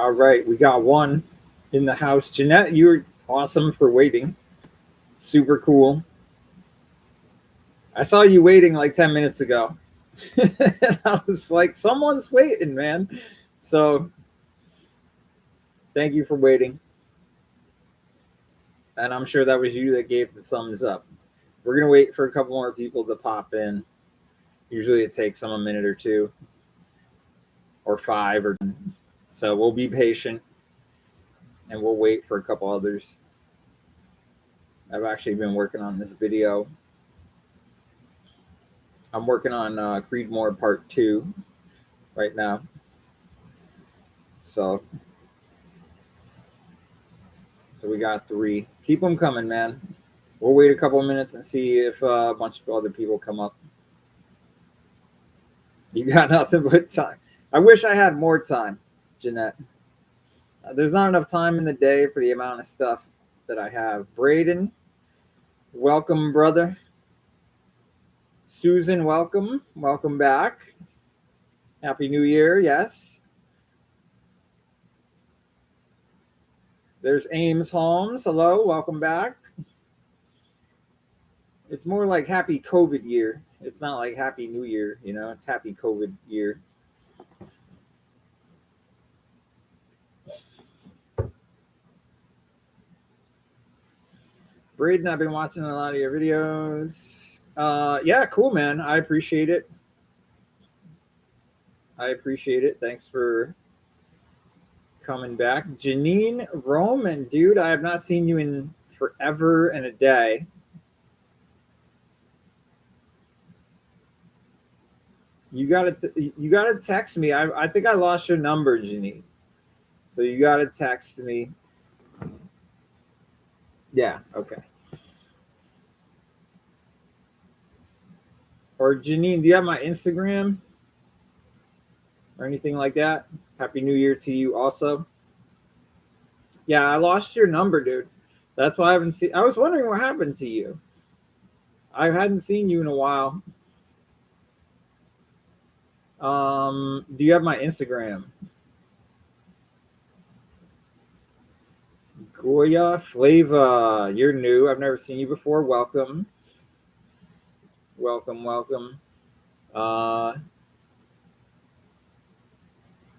All right, we got one in the house. Jeanette, you're awesome for waiting. Super cool. I saw you waiting like 10 minutes ago. And I was like, someone's waiting, man. So thank you for waiting. And I'm sure that was you that gave the thumbs up. We're going to wait for a couple more people to pop in. Usually it takes them a minute or two or five or so we'll be patient and we'll wait for a couple others. I've actually been working on this video. I'm working on Creedmoor Part 2 right now. So we got 3. Keep them coming, man. We'll wait a couple of minutes and see if a bunch of other people come up. You got nothing but time. I wish I had more time, Jeanette. There's not enough time in the day for the amount of stuff that I have. Braden, welcome, brother. Susan, welcome. Welcome back. Happy New Year, yes. There's Ames Holmes. Hello, welcome back. It's more like Happy COVID year. It's not like Happy New Year, you know, it's Happy COVID year. Braden, I've been watching a lot of your videos. Yeah, cool, man. I appreciate it. Thanks for coming back. Janine Roman, dude, I have not seen you in forever and a day. You gotta text me. I think I lost your number, Janine. So you gotta text me. Yeah, okay. Or Janine, do you have my Instagram or anything like that? Happy New Year to you also. Yeah, I lost your number, dude. That's why I haven't seen. I was wondering what happened to you. I hadn't seen you in a while. Do you have my Instagram? Goya Flava, you're new. I've never seen you before. Welcome.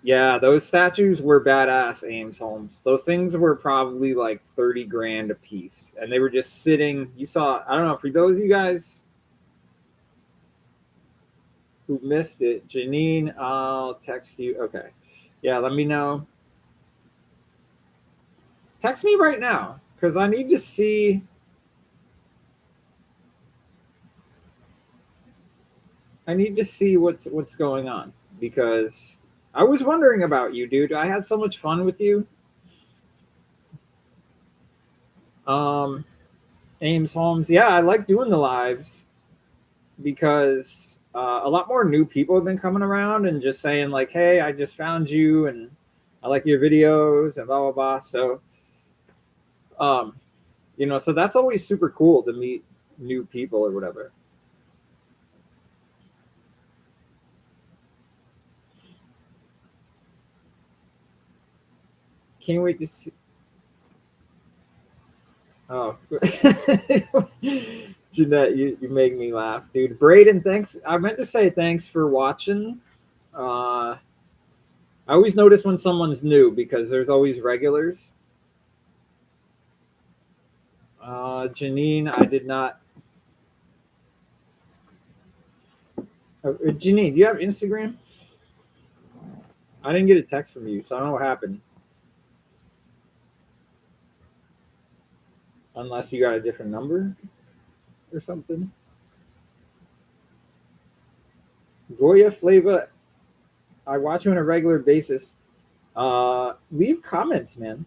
Yeah, those statues were badass, Ames Holmes. Those things were probably like 30 grand a piece. And they were just sitting. You saw, I don't know, for those of you guys who missed it, Janine, I'll text you. Okay. Yeah, let me know. Text me right now because I need to see. I need to see what's going on because I was wondering about you, dude. I had so much fun with you. Ames Holmes, yeah, I like doing the lives because a lot more new people have been coming around and just saying like, "Hey, I just found you and I like your videos and blah blah blah." So, you know, so that's always super cool to meet new people or whatever. Can't wait to see. Oh, Jeanette, you make me laugh, dude. Braden, thanks. I meant to say thanks for watching. I always notice when someone's new because there's always regulars. Janine, I did not. Janine, do you have Instagram? I didn't get a text from you, so I don't know what happened. Unless you got a different number or something. Goya Flava, I watch you on a regular basis. Leave comments, man.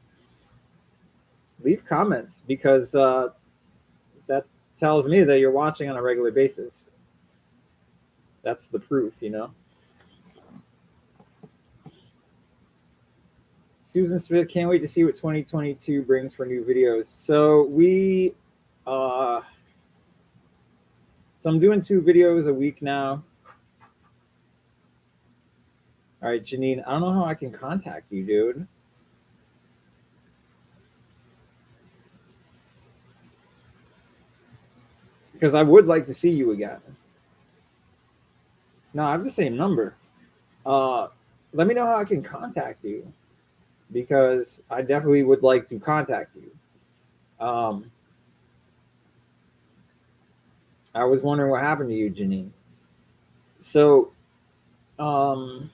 Leave comments because that tells me that you're watching on a regular basis. That's the proof, you know. Susan Smith, can't wait to see what 2022 brings for new videos. So I'm doing 2 videos a week now. All right, Janine, I don't know how I can contact you, dude. because I would like to see you again. No, I have the same number. Let me know how I can contact you, because I definitely would like to contact you. I was wondering what happened to you, Janine. So, the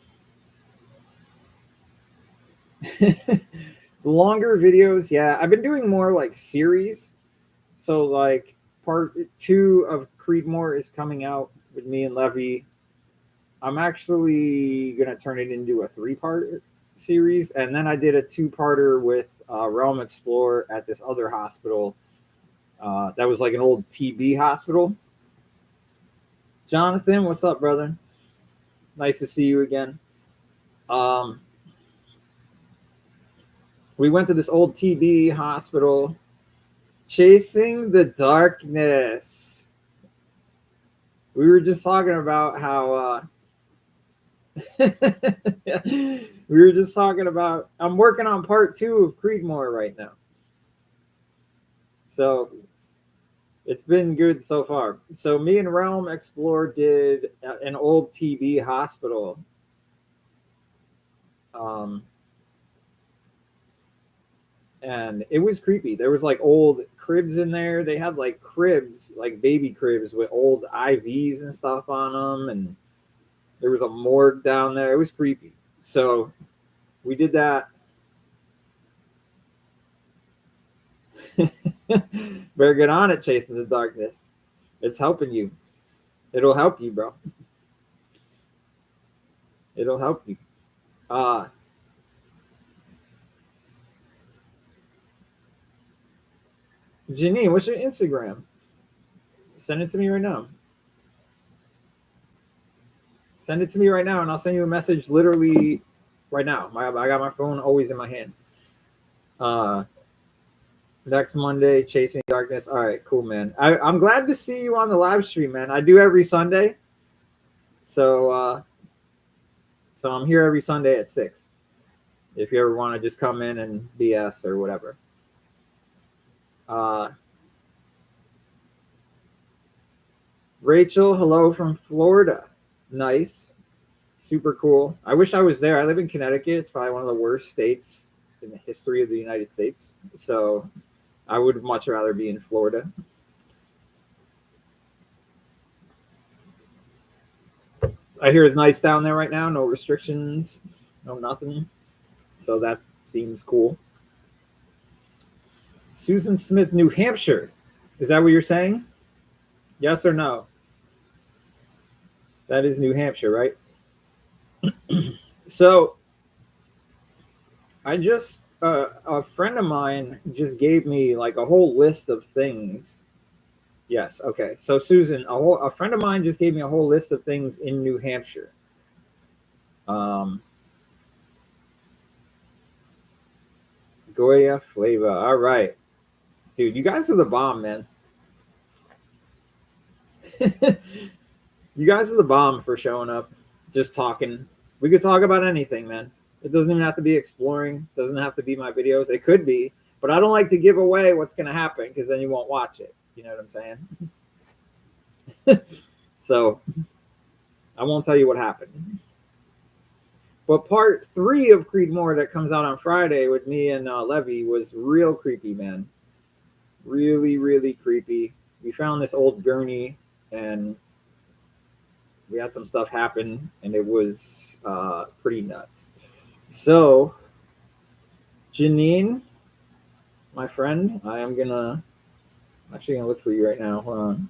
longer videos, yeah, I've been doing more like series. So, like, part 2 of Creedmoor is coming out with me and Levy. I'm actually gonna turn it into a 3-part series, and then I did a 2-parter with Realm Explorer at this other hospital. That was like an old TB hospital. Jonathan, what's up, brother? Nice to see you again. We went to this old TB hospital. Chasing the darkness. We were just talking about how we were just talking about I'm working on part 2 of Creedmoor right now. So it's been good so far. So me and Realm Explorer did an old TB hospital. And it was creepy. There was like old cribs in there. They had like cribs, like baby cribs with old IVs and stuff on them. And there was a morgue down there. It was creepy. So we did that. Better get on it, Chasing the Darkness. It's helping you. It'll help you, bro. It'll help you. Janine, what's your Instagram? Send it to me right now. Send it to me right now, and I'll send you a message literally right now. I got my phone always in my hand. Next Monday, Chasing Darkness. All right, cool, man. I'm glad to see you on the live stream, man. I do every Sunday. So I'm here every Sunday at 6. If you ever want to just come in and BS or whatever. Rachel, hello from Florida. Nice. Super cool. I wish I was there. I live in Connecticut. It's probably one of the worst states in the history of the United States. So I would much rather be in Florida. I hear it's nice down there right now. No restrictions, no nothing. So that seems cool. Susan Smith, New Hampshire. Is that what you're saying? Yes or no? That is New Hampshire, right? So I just, a friend of mine just gave me like a whole list of things. Yes. Okay. So Susan, a friend of mine just gave me a whole list of things in New Hampshire. Goya Flava. All right. Dude, you guys are the bomb, man. You guys are the bomb for showing up, just talking. We could talk about anything, man. It doesn't even have to be exploring. It doesn't have to be my videos. It could be, but I don't like to give away what's going to happen because then you won't watch it. You know what I'm saying? So I won't tell you what happened. But part 3 of Creedmoor that comes out on Friday with me and Levy was real creepy, man. Really, really creepy. We found this old gurney and we had some stuff happen, and it was pretty nuts. So, Janine, my friend, I'm actually gonna look for you right now. Hold on.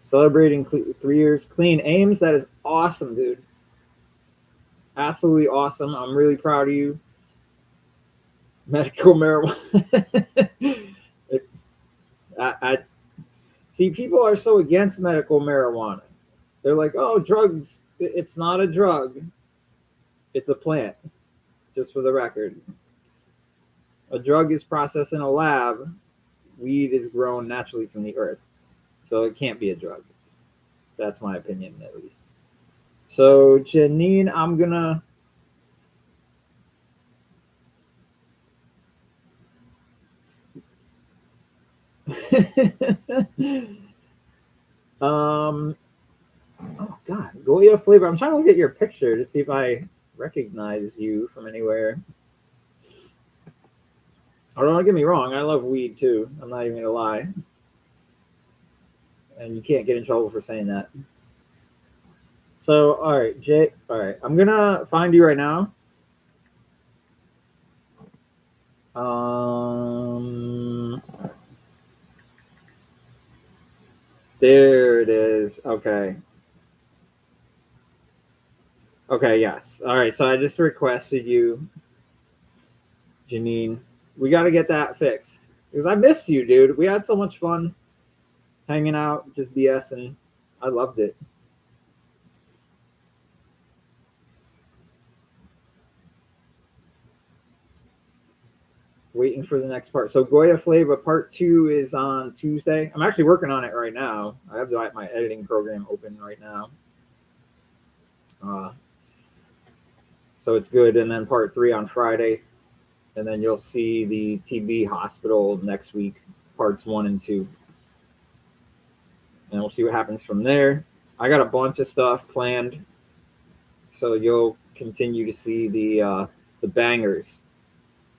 Celebrating 3 years clean. Ames, that is awesome, dude. Absolutely awesome. I'm really proud of you. Medical marijuana. I see, people are so against medical marijuana. They're like, oh, drugs. It's not a drug. It's a plant, just for the record. A drug is processed in a lab. Weed is grown naturally from the earth. So it can't be a drug. That's my opinion, at least. So, Janine, I'm going to... Oh God, Goya flavor. I'm trying to look at your picture to see if I recognize you from anywhere. Oh, don't get me wrong. I love weed too. I'm not even gonna lie. And you can't get in trouble for saying that. So, all right, Jay. All right, I'm gonna find you right now. Um, there it is. Okay. Okay. Yes. All right. So I just requested you, Janine. We got to get that fixed because I missed you, dude. We had so much fun hanging out, just BSing. I loved it. Waiting for the next part. So Goya Flavor Part 2 is on Tuesday. I'm actually working on it right now. I have my editing program open right now. Uh, so it's good. And then Part 3 on Friday. And then you'll see the TB Hospital next week, Parts 1 and 2. And we'll see what happens from there. I got a bunch of stuff planned. So you'll continue to see the bangers.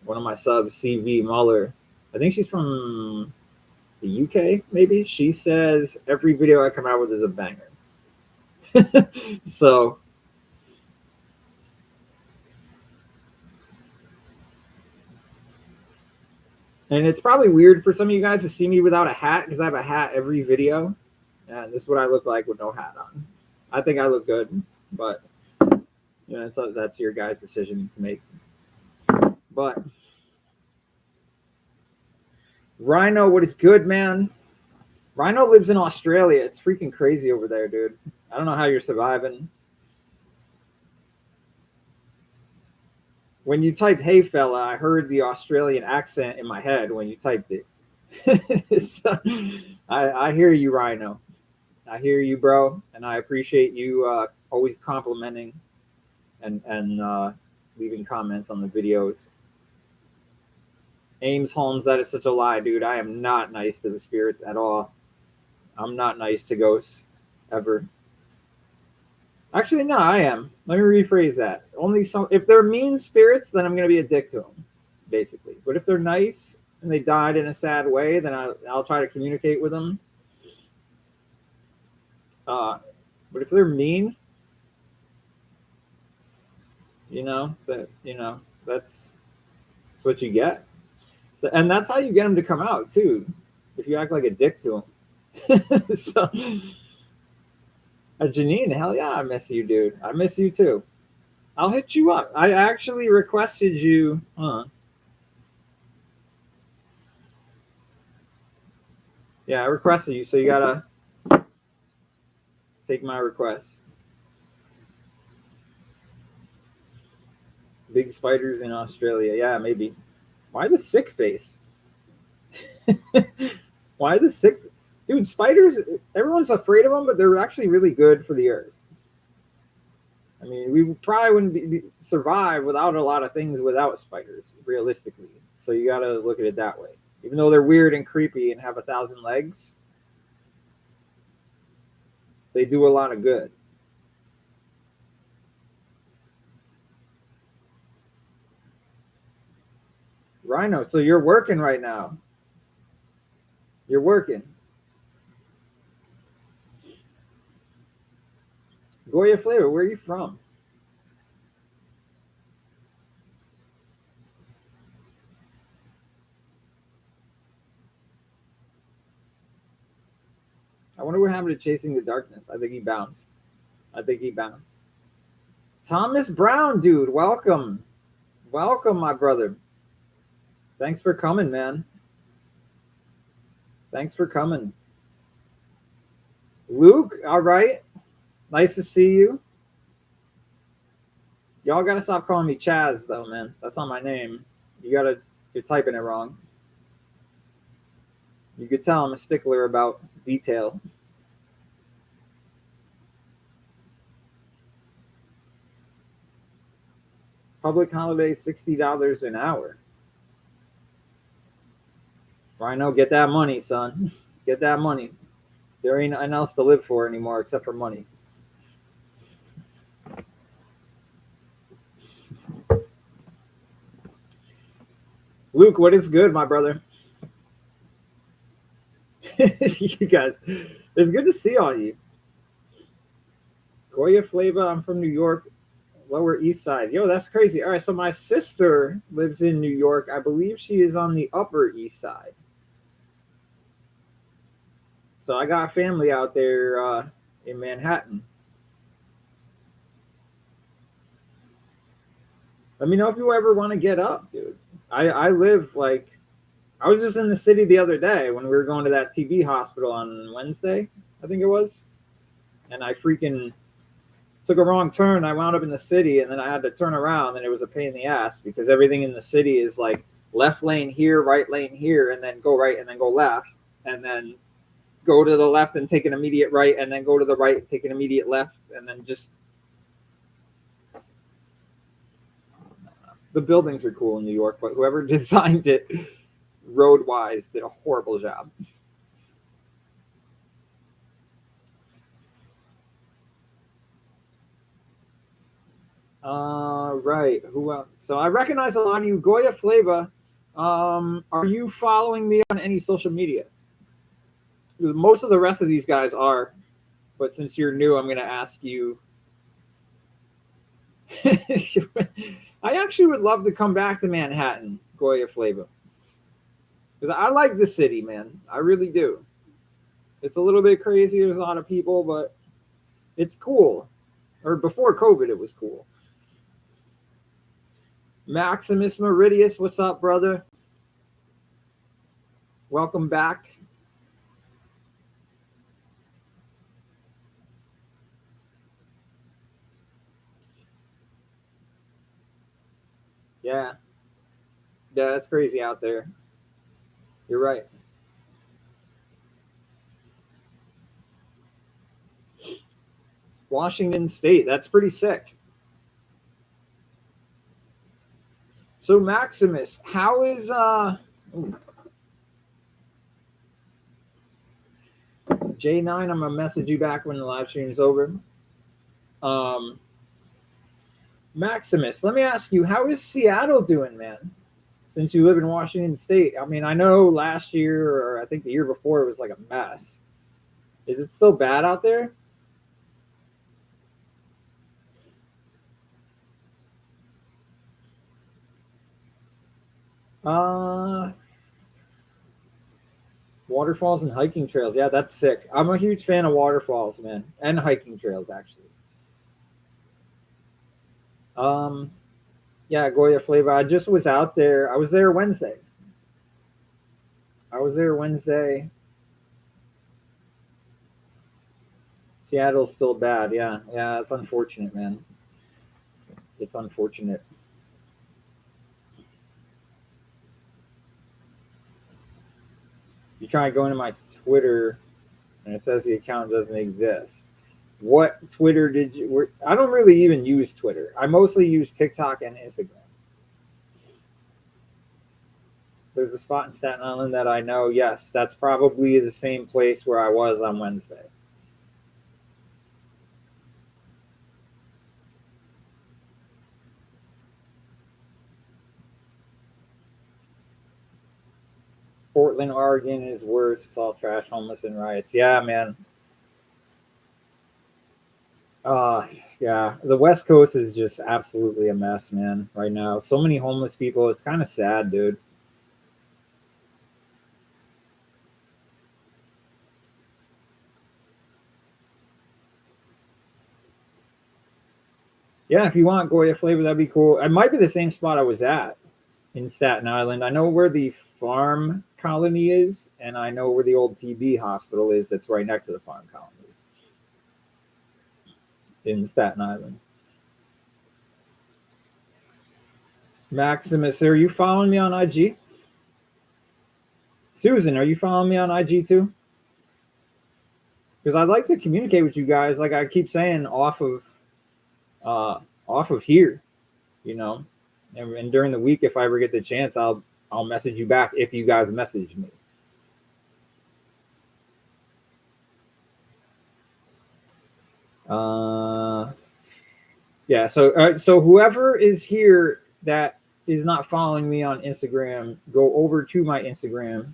One of my subs, CV Muller. I think she's from the UK, maybe. She says every video I come out with is a banger. So, and it's probably weird for some of you guys to see me without a hat because I have a hat every video. And this is what I look like with no hat on. I think I look good, but you know, that's your guys' decision to make. But Rhino, what is good, man? Rhino lives in Australia. It's freaking crazy over there, dude. I don't know how you're surviving. When you typed "Hey fella," I heard the Australian accent in my head when you typed it. So, I hear you, Rhino. I hear you, bro, and I appreciate you always complimenting and leaving comments on the videos. Ames Holmes, that is such a lie, dude. I am not nice to the spirits at all. I'm not nice to ghosts ever. Actually, no, I am. Let me rephrase that. Only some. If they're mean spirits, then I'm gonna be a dick to them, basically. But if they're nice and they died in a sad way, then I'll try to communicate with them. But if they're mean, that's what you get. So, and that's how you get them to come out too. If you act like a dick to them. So, Janine, hell yeah, I miss you, dude. I miss you too. I'll hit you up. I actually requested you. Yeah, I requested you, so you gotta take my request. Big spiders in Australia. Yeah, maybe. Why the sick face? Why the sick? Dude, spiders, everyone's afraid of them, but they're actually really good for the earth. I mean, we probably wouldn't survive without a lot of things without spiders, realistically. So you got to look at it that way. Even though they're weird and creepy and have 1,000 legs, they do a lot of good. Rhino, so you're working right now. You're working. Goya Flavor, where are you from? I wonder what happened to Chasing the Darkness. I think he bounced. Thomas Brown, dude, welcome. Welcome, my brother. Thanks for coming, man. Thanks for coming. Luke, all right. Nice to see you. Y'all gotta stop calling me Chaz, though, man. That's not my name. You're typing it wrong. You could tell I'm a stickler about detail. Public holiday, $60 an hour. Rhino, get that money, son. Get that money. There ain't nothing else to live for anymore except for money. Luke, what is good, my brother? You guys, it's good to see all you. Goya Flava, I'm from New York, Lower East Side. Yo, that's crazy. All right, so my sister lives in New York. I believe she is on the Upper East Side. So I got family out there in Manhattan. Let me know if you ever want to get up, dude. I live like I was just in the city the other day when we were going to that TB hospital on Wednesday, I think it was, and I freaking took a wrong turn. I wound up in the city, and then I had to turn around, and it was a pain in the ass because everything in the city is like left lane here, right lane here, and then go right and then go left, and then go to the left and take an immediate right, and then go to the right and take an immediate left, and then just the buildings are cool in New York, but whoever designed it road wise did a horrible job. Right. Who else? So I recognize a lot of you. Goya Flava. Are you following me on any social media? Most of the rest of these guys are, but since you're new, I'm going to ask you. I actually would love to come back to Manhattan, Goya Flava, because I like the city, man. I really do. It's a little bit crazy. There's a lot of people, but it's cool. Or before COVID, it was cool. Maximus Meridius, what's up, brother? Welcome back. Yeah. Yeah, that's crazy out there. You're right. Washington State, that's pretty sick. So Maximus, how is J9? I'm gonna message you back when the live stream is over. Um, Maximus, let me ask you, how is Seattle doing, man? Since you live in Washington State, I mean, I know last year or I think the year before it was like a mess. Is it still bad out there? Uh, Waterfalls and hiking trails. Yeah, that's sick. I'm a huge fan of waterfalls, man, and hiking trails actually. Um, yeah, Goya Flava. I just was out there. I was there Wednesday. I was there Wednesday. Seattle's still bad. Yeah, yeah, it's unfortunate, man. It's unfortunate. You try going to my Twitter, and it says the account doesn't exist. What Twitter did you? I don't really even use Twitter. I mostly use TikTok and Instagram. There's a spot in Staten Island that I know. Yes, that's probably the same place where I was on Wednesday. Portland, Oregon is worse. It's all trash, homeless, and riots. Yeah, man. Uh, yeah. The West Coast is just absolutely a mess, man. Right now, so many homeless people. It's kind of sad, dude. Yeah, if you want Goya Flava, that'd be cool. It might be the same spot I was at in Staten Island. I know where the farm colony is, and I know where the old TB hospital is. That's right next to the farm colony in Staten Island. Maximus, are you following me on IG? Susan, are you following me on IG too? Because I'd like to communicate with you guys, like I keep saying, uh, off of here, you know. And during the week, if I ever get the chance, I'll message you back if you guys message me. Yeah. So whoever is here that is not following me on Instagram, go over to my Instagram.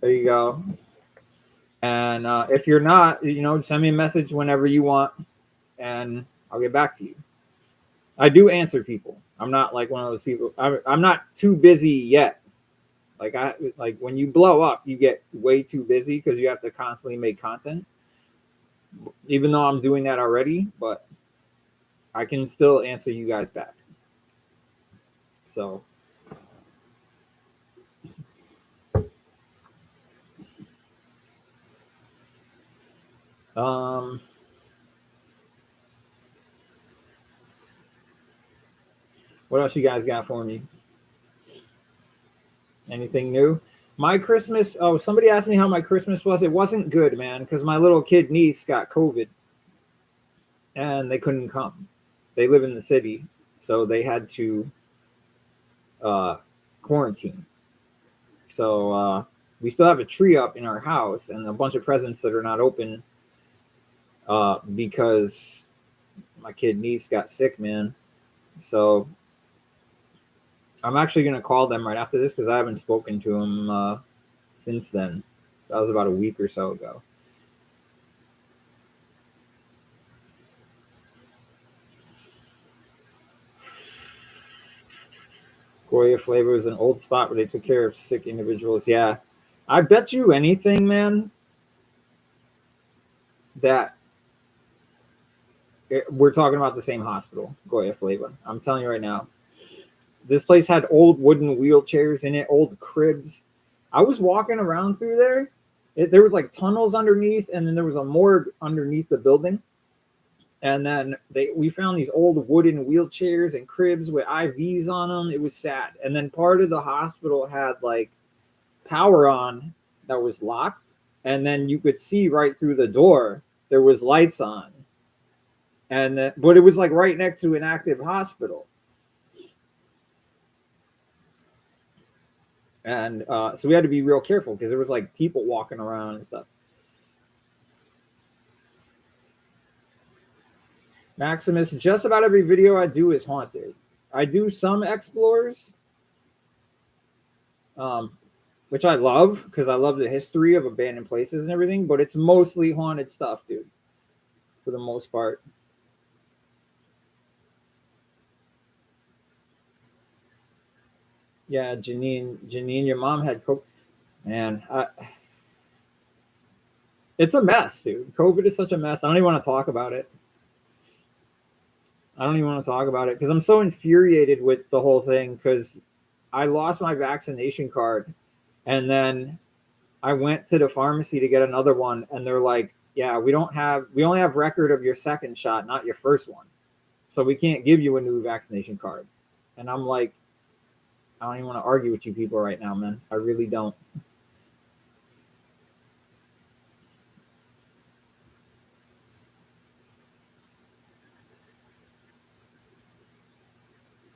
There you go. And if you're not, send me a message whenever you want, and I'll get back to you. I do answer people. I'm not like one of those people. I'm not too busy yet. Like when you blow up, you get way too busy because you have to constantly make content. Even though I'm doing that already, but I can still answer you guys back. So what else you guys got for me? Anything new? My Christmas. Oh, somebody asked me how my Christmas was. It wasn't good, man, because my little kid niece got COVID and they couldn't come. They live in the city, so they had to quarantine. So we still have a tree up in our house and a bunch of presents that are not open because my kid niece got sick, man. So I'm actually going to call them right after this because I haven't spoken to them since then. That was about a week or so ago. Goya Flavor is an old spot where they took care of sick individuals. Yeah. I bet you anything, man, that we're talking about the same hospital, Goya Flavor. I'm telling you right now. This place had old wooden wheelchairs in it, old cribs. I was walking around through there. There was like tunnels underneath, and then there was a morgue underneath the building. And then we found these old wooden wheelchairs and cribs with IVs on them. It was sad. And then part of the hospital had like power on that was locked, and then you could see right through the door there was lights on. But it was like right next to an active hospital. And so we had to be real careful because there was like people walking around and stuff. Maximus, just about every video I do is haunted. I do some explores, which I love because I love the history of abandoned places and everything, but it's mostly haunted stuff, dude, for the most part. Yeah, Janine, your mom had COVID. Man, it's a mess, dude. COVID is such a mess. I don't even want to talk about it. I don't even want to talk about it because I'm so infuriated with the whole thing because I lost my vaccination card and then I went to the pharmacy to get another one and they're like, yeah, we only have record of your second shot, not your first one. So we can't give you a new vaccination card. And I'm like, I don't even want to argue with you people right now, man. I really don't.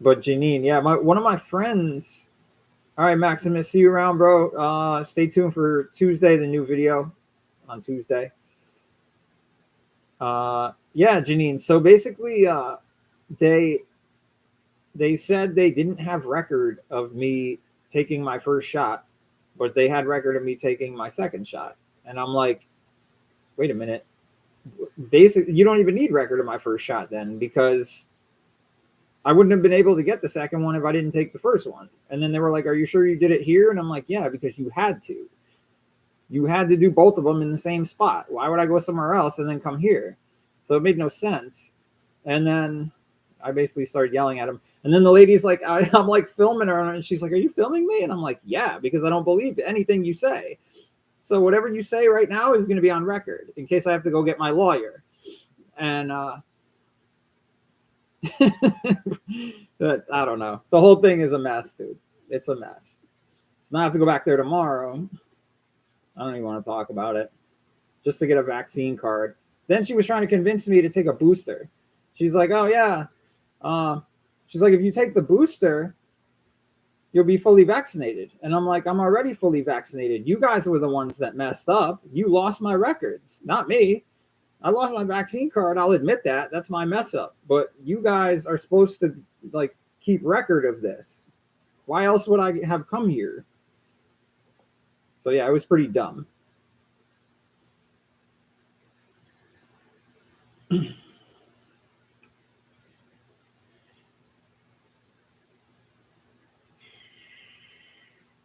But Janine, yeah, one of my friends. All right, Maximus, see you around, bro. Stay tuned for Tuesday, the new video on Tuesday. Yeah, Janine. So basically, they said they didn't have record of me taking my first shot, but they had record of me taking my second shot. And I'm like, wait a minute. Basically, you don't even need record of my first shot then because I wouldn't have been able to get the second one if I didn't take the first one. And then they were like, are you sure you did it here? And I'm like, yeah, because you had to. You had to do both of them in the same spot. Why would I go somewhere else and then come here? So it made no sense. And then I basically started yelling at him. And then the lady's like, I'm like filming her, and she's like, are you filming me? And I'm like, yeah, because I don't believe anything you say. So whatever you say right now is going to be on record in case I have to go get my lawyer. And but I don't know. The whole thing is a mess, dude. It's a mess. Now I have to go back there tomorrow. I don't even want to talk about it. Just to get a vaccine card. Then she was trying to convince me to take a booster. She's like, oh, yeah. She's like, if you take the booster, you'll be fully vaccinated. And I'm like, I'm already fully vaccinated. You guys were the ones that messed up. You lost my records, not me. I lost my vaccine card. I'll admit that. That's my mess up. But you guys are supposed to like keep record of this. Why else would I have come here? So yeah, it was pretty dumb.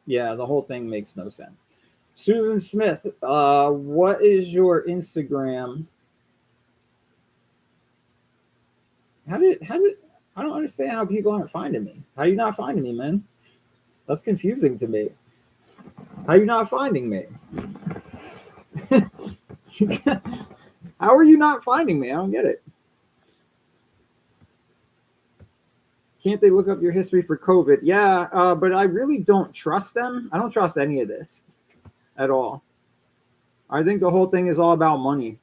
Yeah, the whole thing makes no sense. Susan Smith, what is your Instagram? How did I don't understand how people aren't finding me. How are you not finding me, man? That's confusing to me. How are you not finding me? How are you not finding me? I don't get it. Can't they look up your history for COVID? Yeah, but I really don't trust them. I don't trust any of this at all. I think the whole thing is all about money,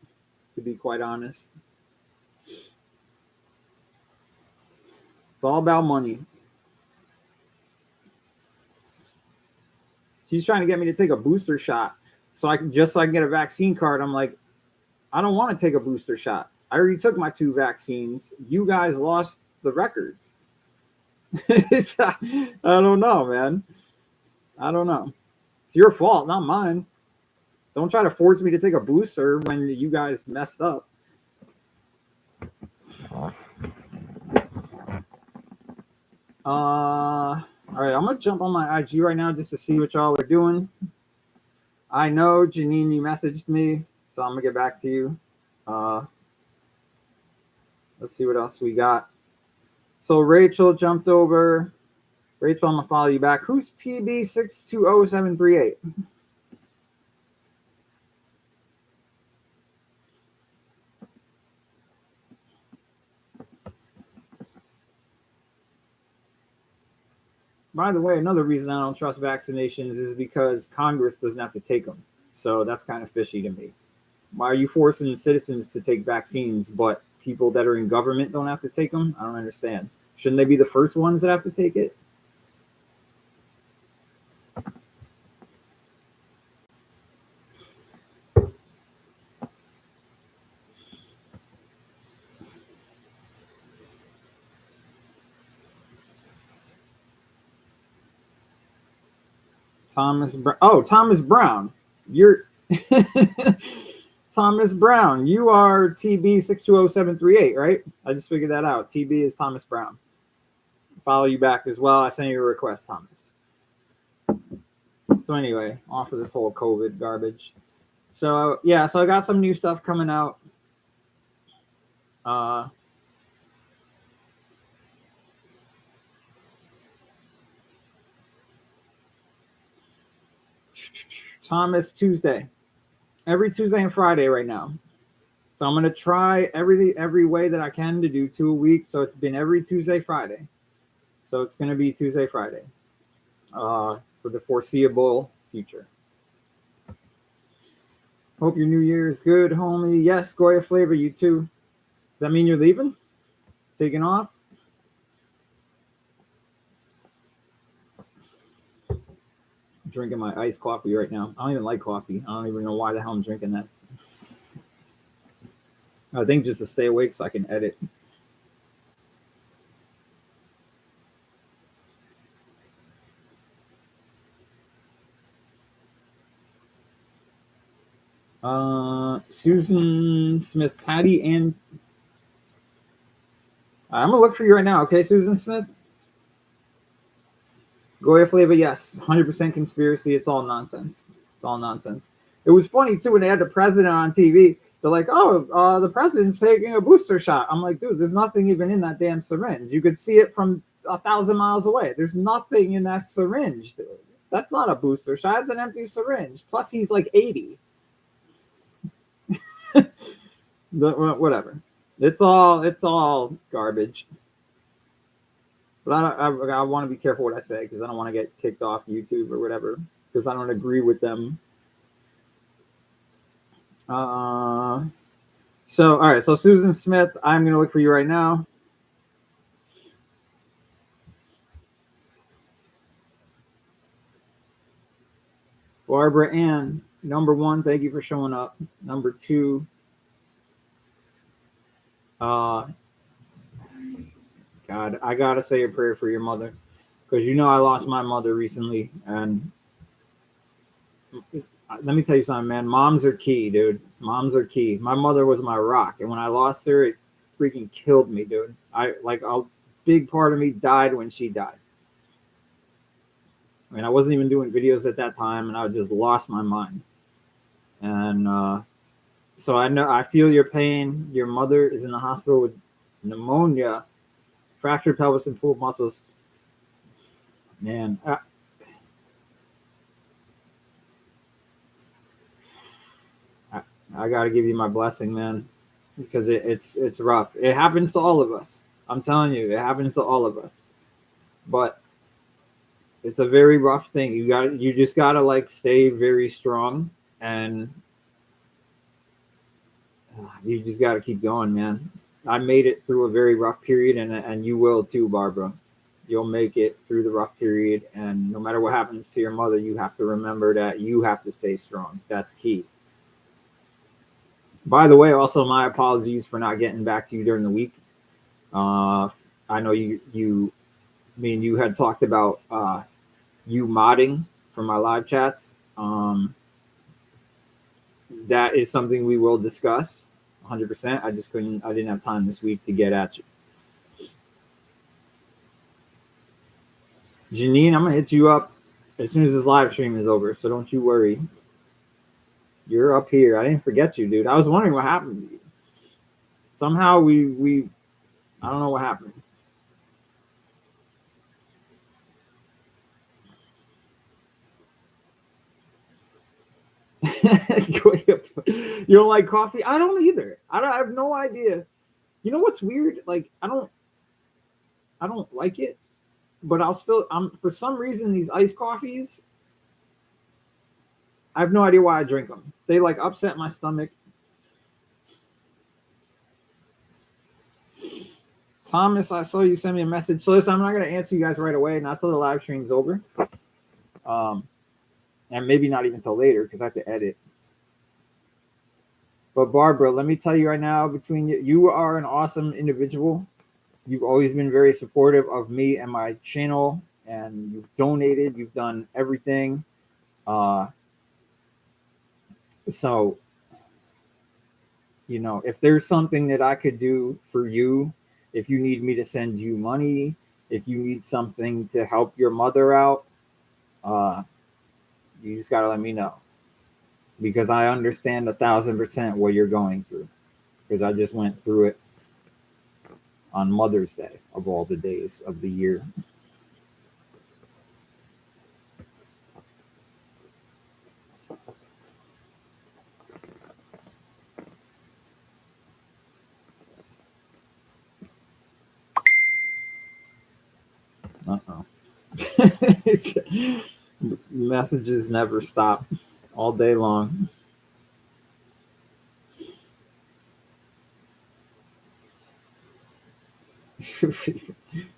to be quite honest. It's all about money. She's trying to get me to take a booster shot so I can get a vaccine card. I'm like, I don't want to take a booster shot. I already took my 2 vaccines. You guys lost the records. I don't know, man. I don't know. It's your fault, not mine. Don't try to force me to take a booster when you guys messed up. All right, I'm gonna jump on my IG right now just to see what y'all are doing. I know Janine, you messaged me, so I'm gonna get back to you. Let's see what else we got. So Rachel jumped over. Rachel, I'm gonna follow you back. Who's TB620738? By the way, another reason I don't trust vaccinations is because Congress doesn't have to take them. So that's kind of fishy to me. Why are you forcing citizens to take vaccines, but people that are in government don't have to take them? I don't understand. Shouldn't they be the first ones that have to take it? Thomas Brown. Oh, Thomas Brown. You're Thomas Brown. You are TB620738, right? I just figured that out. TB is Thomas Brown. Follow you back as well. I sent you a request, Thomas. So anyway, off of this whole COVID garbage. So yeah, so I got some new stuff coming out. Thomas Tuesday. Every Tuesday and Friday right now. So I'm gonna try every way that I can to do 2 a week. So it's been every Tuesday, Friday. So it's gonna be Tuesday, Friday. For the foreseeable future. Hope your new year is good, homie. Yes, Goya Flavor, you too. Does that mean you're leaving? Taking off? I'm drinking my iced coffee right now. I don't even like coffee. I don't even know why the hell I'm drinking that. I think just to stay awake so I can edit. Susan Smith, Patty, and I'm gonna look for you right now, okay, Susan Smith? Goya Flavor, yes, 100% conspiracy. It's all nonsense. It's all nonsense. It was funny too when they had the president on TV. They're like, "Oh, the president's taking a booster shot." I'm like, dude, there's nothing even in that damn syringe. You could see it from 1,000 miles away. There's nothing in that syringe, dude. That's not a booster shot. It's an empty syringe. Plus, he's like 80. Whatever. It's all garbage. But I want to be careful what I say because I don't want to get kicked off YouTube or whatever because I don't agree with them. So all right. So Susan Smith, I'm gonna look for you right now. Barbara Ann, number one, thank you for showing up. Number two, uh, God, I gotta say a prayer for your mother because you know I lost my mother recently, and let me tell you something, man. Moms are key, dude. Moms are key. My mother was my rock, and when I lost her, it freaking killed me, dude. I like a big part of me died when she died. I mean, I wasn't even doing videos at that time, and I just lost my mind. And so I know I feel your pain. Your mother is in the hospital with pneumonia, fractured pelvis, and pulled muscles. Man, I got to give you my blessing, man, because it's rough. It happens to all of us. I'm telling you, it happens to all of us. But it's a very rough thing. You just gotta like stay very strong, and you just gotta keep going, man. I made it through a very rough period, and you will too, Barbara. You'll make it through the rough period, and no matter what happens to your mother, you have to remember that you have to stay strong. That's key. By the way, also my apologies for not getting back to you during the week. Uh, I know me and you had talked about you modding for my live chats. That is something we will discuss 100%. I didn't have time this week to get at you. Janine, I'm going to hit you up as soon as this live stream is over, so don't you worry. You're up here. I didn't forget you, dude. I was wondering what happened to you. Somehow I don't know what happened. You don't like coffee? I don't either. I have no idea. You know what's weird? Like I don't like it, but I'm for some reason these iced coffees, I have no idea why I drink them. They like upset my stomach. Thomas, I saw you send me a message. So listen, I'm not gonna answer you guys right away, not till the live stream's over. And maybe not even till later because I have to edit. But Barbara, let me tell you right now, between you are an awesome individual. You've always been very supportive of me and my channel, and you've donated. You've done everything. Uh, so, if there's something that I could do for you, if you need me to send you money, if you need something to help your mother out, uh, you just gotta let me know because I understand 1,000% what you're going through because I just went through it on Mother's Day of all the days of the year. Uh-oh. Messages never stop all day long.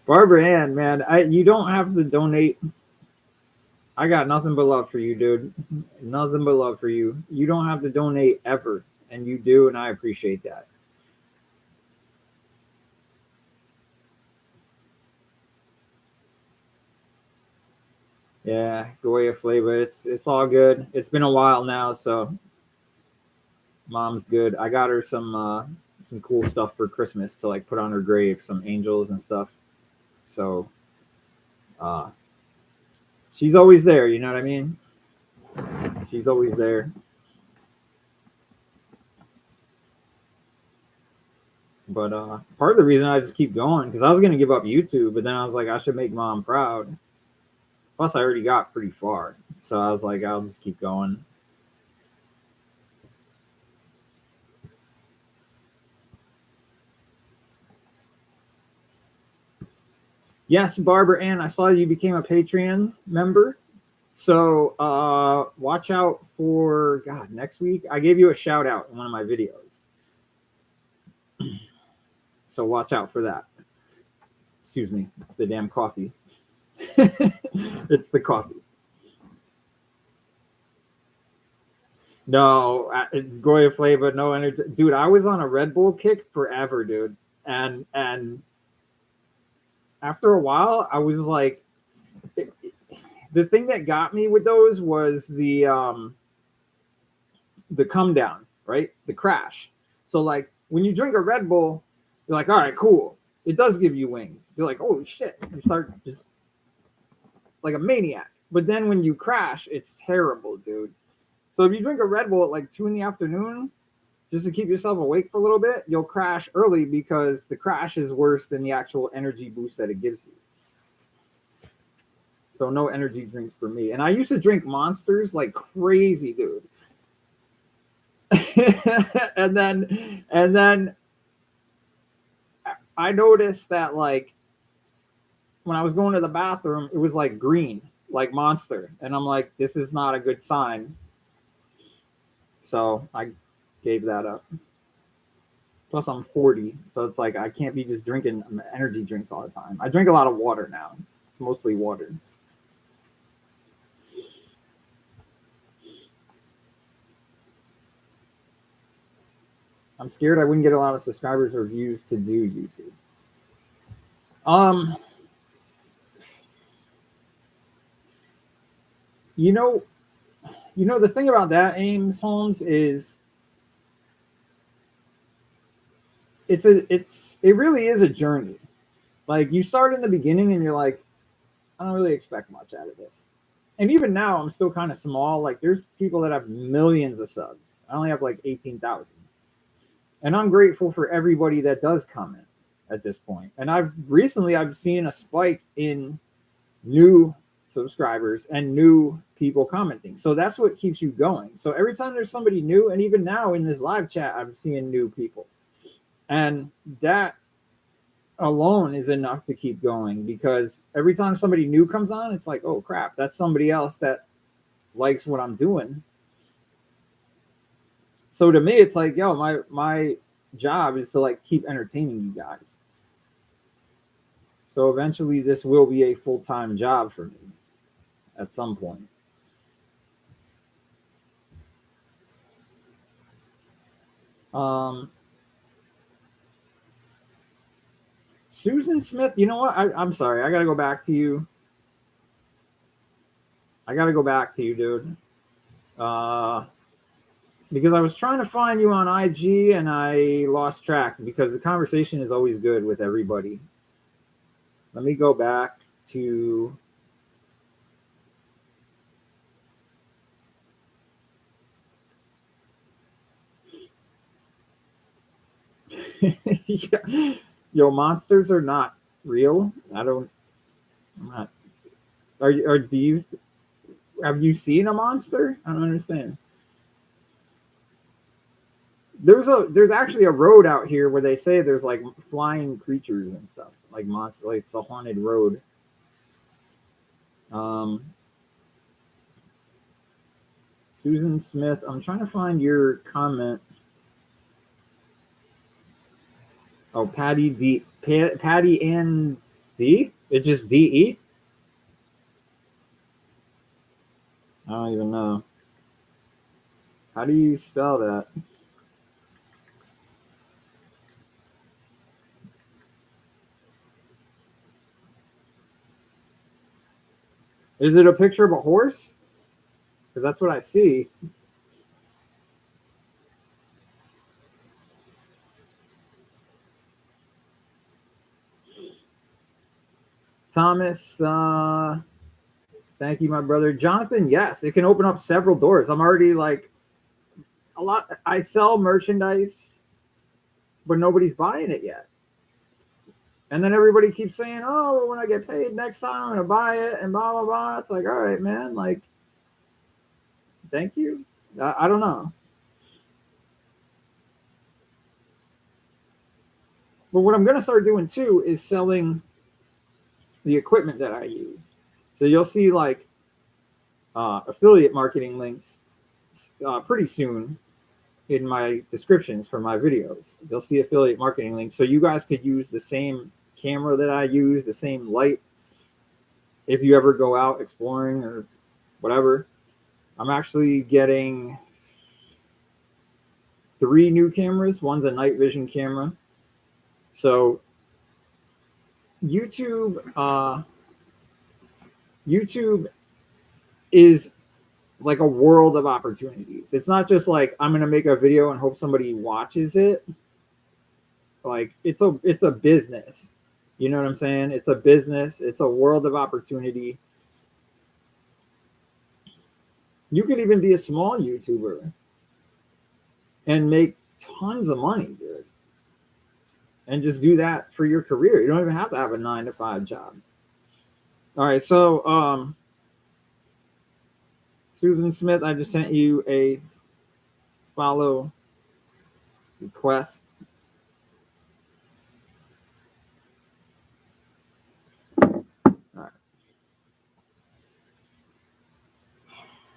Barbara Ann, man, you don't have to donate. I got nothing but love for you, dude. Nothing but love for you. You don't have to donate ever, and you do, and I appreciate that. Yeah, Goya flavor. It's all good. It's been a while now, so mom's good. I got her some cool stuff for Christmas to like put on her grave, some angels and stuff. So uh she's always there, you know what I mean? She's always there. But part of the reason I just keep going because I was gonna give up YouTube, but then I was like, I should make mom proud. Plus, I already got pretty far, so I was like, I'll just keep going. Yes, Barbara Ann, I saw you became a Patreon member. So watch out for God next week. I gave you a shout out in one of my videos. So watch out for that. Excuse me, it's the damn coffee. It's the coffee. No, Goya flavor, no energy, dude. I was on a Red Bull kick forever, dude, and after a while, I was like, the thing that got me with those was the come down, right? The crash. So like when you drink a Red Bull, you're like, all right, cool. It does give you wings. You're like, oh shit. You start just like a maniac. But then when you crash, it's terrible, dude. So if you drink a Red Bull at like 2 in the afternoon, just to keep yourself awake for a little bit, you'll crash early because the crash is worse than the actual energy boost that it gives you. So no energy drinks for me. And I used to drink Monsters like crazy, dude. and then I noticed that like when I was going to the bathroom, it was like green, like Monster, and I'm like, this is not a good sign. So I gave that up. Plus, I'm 40, so it's like I can't be just drinking energy drinks all the time. I drink a lot of water now, mostly water. I'm scared I wouldn't get a lot of subscribers or views to do YouTube. Um, you know, the thing about that, Ames Holmes, is it really is a journey. Like you start in the beginning and you're like, I don't really expect much out of this. And even now, I'm still kind of small. Like there's people that have millions of subs. I only have like 18,000. And I'm grateful for everybody that does comment at this point. And I've seen a spike in new subscribers and new people commenting. So that's what keeps you going. So every time there's somebody new, and even now in this live chat, I'm seeing new people. And that alone is enough to keep going, because every time somebody new comes on, it's like, oh crap, that's somebody else that likes what I'm doing. So to me, it's like, yo, my job is to like keep entertaining you guys. So eventually this will be a full-time job for me at some point. Susan Smith, you know what? I'm sorry. I got to go back to you. Dude. Because I was trying to find you on IG and I lost track, because the conversation is always good with everybody. Let me go back to yeah. Yo, monsters are not real. I'm not. Do you have you seen a monster? I don't understand. There's actually a road out here where they say there's like flying creatures and stuff, like monster, like it's a haunted road. Susan Smith, I'm trying to find your comment. Oh, Patty and D. It's just DE. I don't even know. How do you spell that? Is it a picture of a horse? Because that's what I see. Thomas, thank you, my brother. Jonathan, yes, it can open up several doors. I'm already like a lot. I sell merchandise, but nobody's buying it yet. And then everybody keeps saying, "Oh, when I get paid next time, I'm gonna buy it," and blah blah blah. It's like, all right, man. Like, thank you. I don't know. But what I'm gonna start doing too is selling the equipment that I use. So you'll see like affiliate marketing links pretty soon in my descriptions for my videos. You'll see affiliate marketing links, so you guys could use the same camera that I use, the same light, if you ever go out exploring or whatever. I'm actually getting 3 new cameras. One's a night vision camera. So YouTube is like a world of opportunities. It's not just like I'm gonna make a video and hope somebody watches it. Like it's a business. You know what I'm saying? It's a business. It's a world of opportunity. You could even be a small YouTuber and make tons of money, dude. And just do that for your career. You don't even have to have a 9-to-5 job. All right, so Susan Smith, I just sent you a follow request. All right.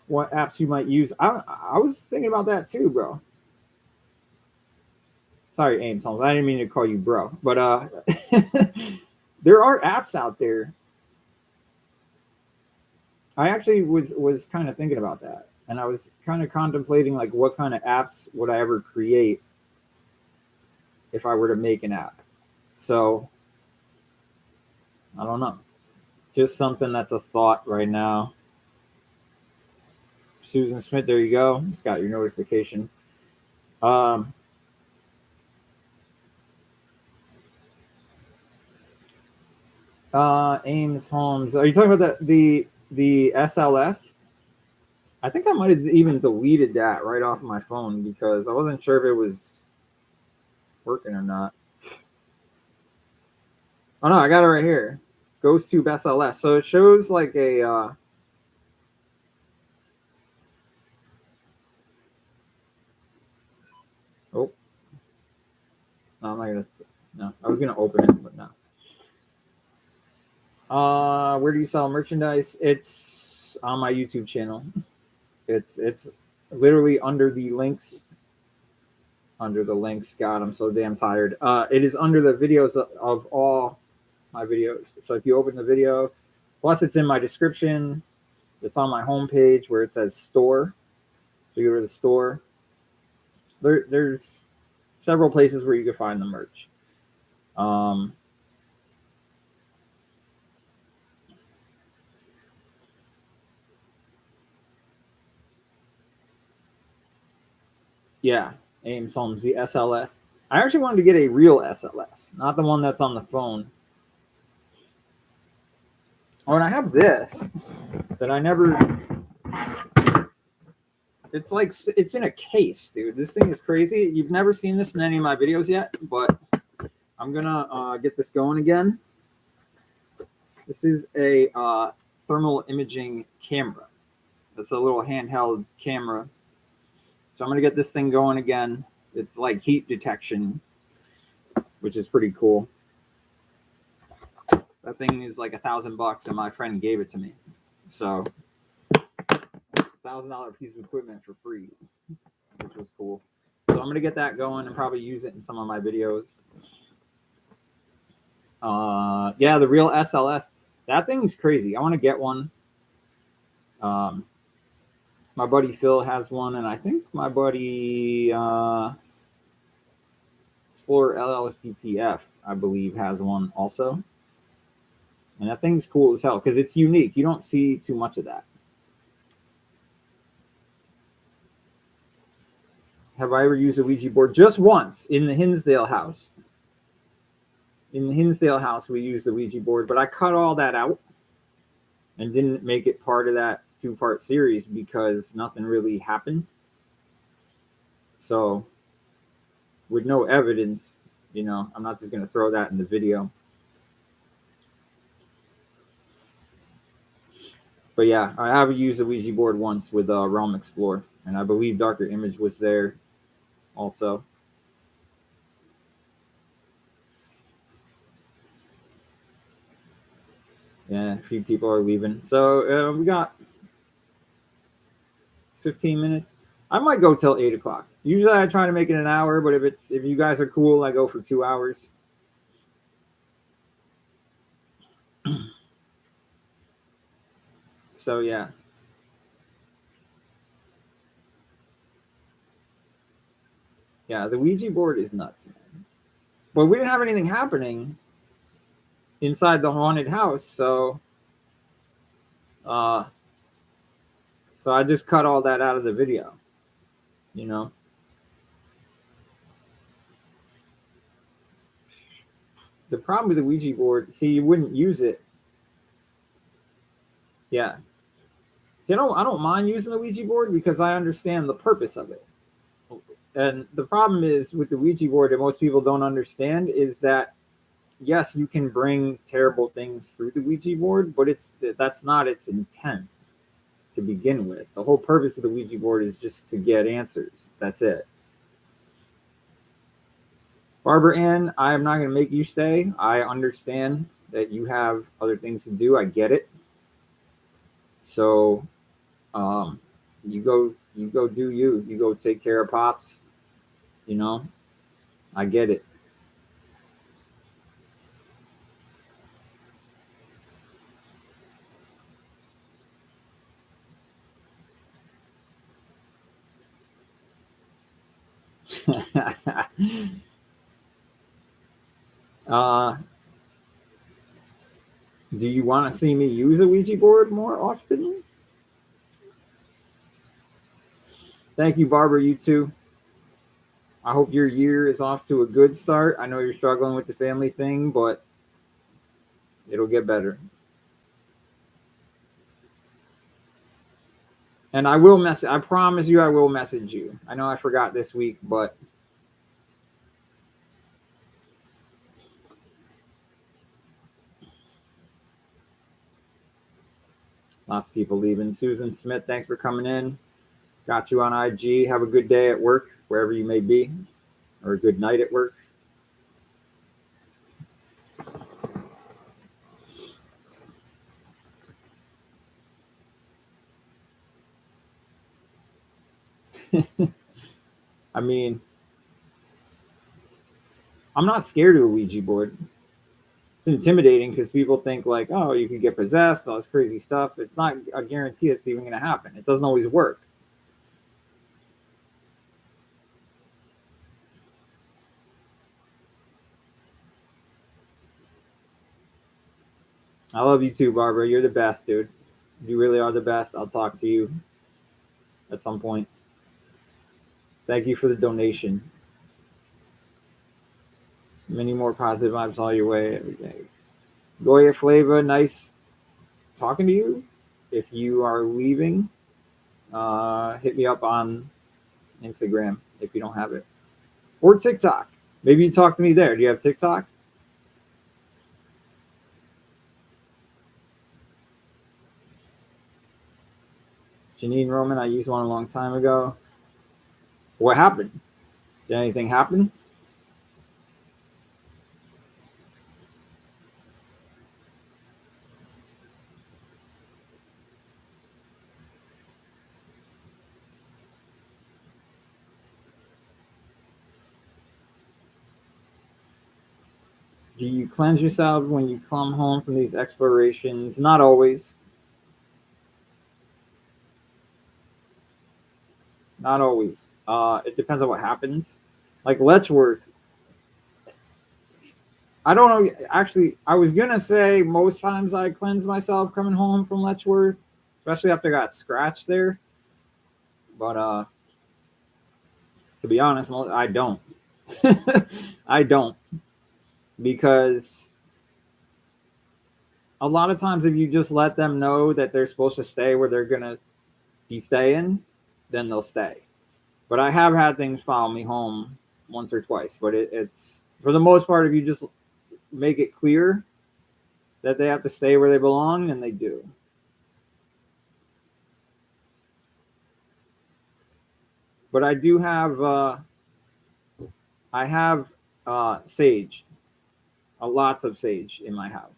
What apps you might use? I was thinking about that too, bro. Sorry, Ames Holmes. I didn't mean to call you bro, but there are apps out there. I actually was kind of thinking about that, and I was kind of contemplating like what kind of apps would I ever create if I were to make an app. So I don't know. Just something that's a thought right now. Susan Smith, there you go. Just got your notification. Ames Holmes. Are you talking about the SLS? I think I might have even deleted that right off my phone because I wasn't sure if it was working or not. Oh no, I got it right here. GhostTube SLS. So it shows like a oh. No, I'm not gonna. No, I was gonna open it, but no. Where do you sell merchandise? It's on my YouTube channel. It's literally under the links. Under the links. God, I'm so damn tired. It is under the videos of all my videos. So if you open the video, plus it's in my description. It's on my homepage where it says store. So you go to the store. There's several places where you can find the merch. Yeah, Ames Holmes, the SLS. I actually wanted to get a real SLS, not the one that's on the phone. Oh, and I have this that I never. It's like it's in a case, dude. This thing is crazy. You've never seen this in any of my videos yet, but I'm gonna get this going again. This is a thermal imaging camera. That's a little handheld camera. So I'm gonna get this thing going again. It's like heat detection, which is pretty cool. That thing is like $1,000, and my friend gave it to me. So $1,000 piece of equipment for free, which was cool. So I'm gonna get that going and probably use it in some of my videos. Yeah, the real SLS. That thing's crazy. I want to get one. My buddy Phil has one, and I think my buddy Explorer LLSPTF, I believe, has one also. And that thing's cool as hell because it's unique. You don't see too much of that. Have I ever used a Ouija board? Just once in the Hinsdale house. In the Hinsdale house, we used the Ouija board, but I cut all that out and didn't make it part of that 2-part series because nothing really happened. So, with no evidence, you know, I'm not just going to throw that in the video. But yeah, I have used a Ouija board once with Realm Explorer, and I believe Darker Image was there also. Yeah, a few people are leaving. So we got 15 minutes. I might go till 8 o'clock. Usually I try to make it an hour, but if you guys are cool, I go for 2 hours. So yeah. Yeah, the Ouija board is nuts, man. But we didn't have anything happening inside the haunted house, uh, so I just cut all that out of the video. You know, the problem with the Ouija board, see, you wouldn't use it. Yeah, see, I don't mind using the Ouija board because I understand the purpose of it. And the problem is with the Ouija board that most people don't understand is that yes, you can bring terrible things through the Ouija board, but that's not its intent to begin with. The whole purpose of the Ouija board is just to get answers. That's it. Barbara Ann, I am not going to make you stay. I understand that you have other things to do. I get it. So, you go do you. You go take care of pops. You know, I get it. uh, do you want to see me use a Ouija board more often? Thank you, Barbara. You too. I hope your year is off to a good start. I know you're struggling with the family thing, but it'll get better. And I will message. I promise you, I will message you. I know I forgot this week, but lots of people leaving. Susan Smith, thanks for coming in. Got you on IG. Have a good day at work, wherever you may be, or a good night at work. I mean, I'm not scared of a Ouija board. It's intimidating because people think like, oh, you can get possessed, all this crazy stuff. It's not a guarantee it's even going to happen. It doesn't always work. I love you too, Barbara. You're the best, dude. You really are the best. I'll talk to you at some point. Thank you for the donation. Many more positive vibes all your way every day. Goya Flava, nice talking to you. If you are leaving, hit me up on Instagram if you don't have it, or TikTok. Maybe you talk to me there. Do you have TikTok? Janine Roman, I used one a long time ago. What happened? Did anything happen? Do you cleanse yourself when you come home from these explorations? Not always. Not always. It depends on what happens. Like Letchworth, I don't know. Actually, I was gonna say most times I cleanse myself coming home from Letchworth, especially after I got scratched there. But to be honest, I don't. I don't, because a lot of times if you just let them know that they're supposed to stay where they're gonna be staying, then they'll stay. But I have had things follow me home once or twice. But it's for the most part, if you just make it clear that they have to stay where they belong, and they do. But I do have I have sage, lots of sage in my house.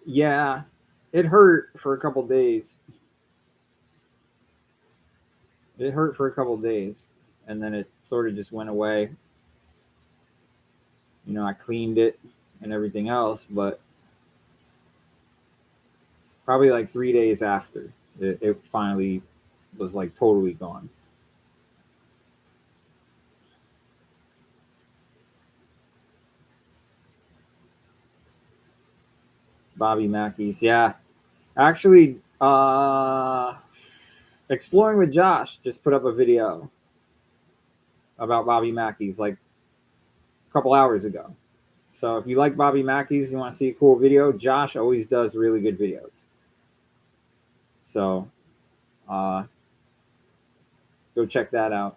Yeah, it hurt for a couple days. It hurt for a couple days, and then it sort of just went away. I cleaned it and everything else, but probably like 3 days after. It finally was like totally gone. Bobby Mackey's, yeah. Actually, Exploring with Josh just put up a video about Bobby Mackey's like a couple hours ago. So if you like Bobby Mackey's, you want to see a cool video, Josh always does really good videos. So go check that out.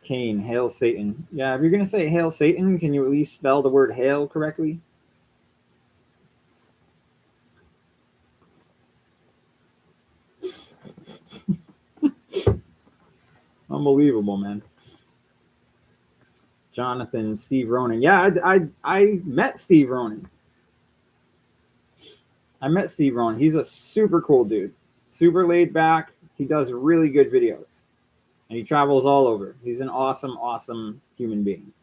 Kane, hail Satan. Yeah, if you're gonna say hail Satan, can you at least spell the word hail correctly? Unbelievable, man. Jonathan, Steve Ronan. Yeah, I met Steve Ronan. I met Steve Ronan. He's a super cool dude. Super laid back. He does really good videos. And he travels all over. He's an awesome, awesome human being.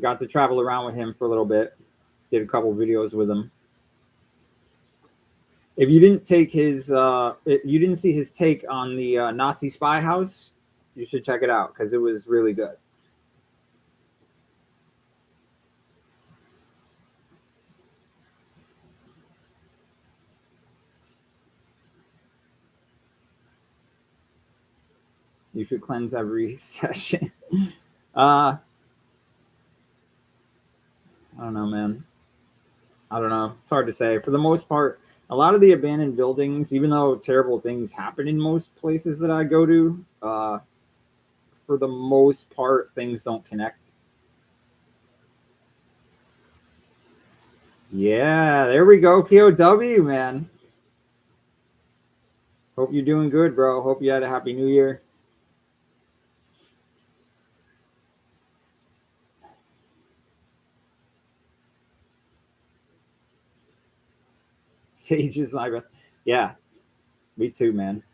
Got to travel around with him for a little bit. Did a couple videos with him. If you didn't take his, you didn't see his take on the Nazi spy house, you should check it out because it was really good. You should cleanse every session. I don't know, man. I don't know. It's hard to say. For the most part, a lot of the abandoned buildings, even though terrible things happen in most places that I go to, for the most part, things don't connect. Yeah, there we go. POW, man. Hope you're doing good, bro. Hope you had a happy new year. Sage is my best. Yeah, me too, man.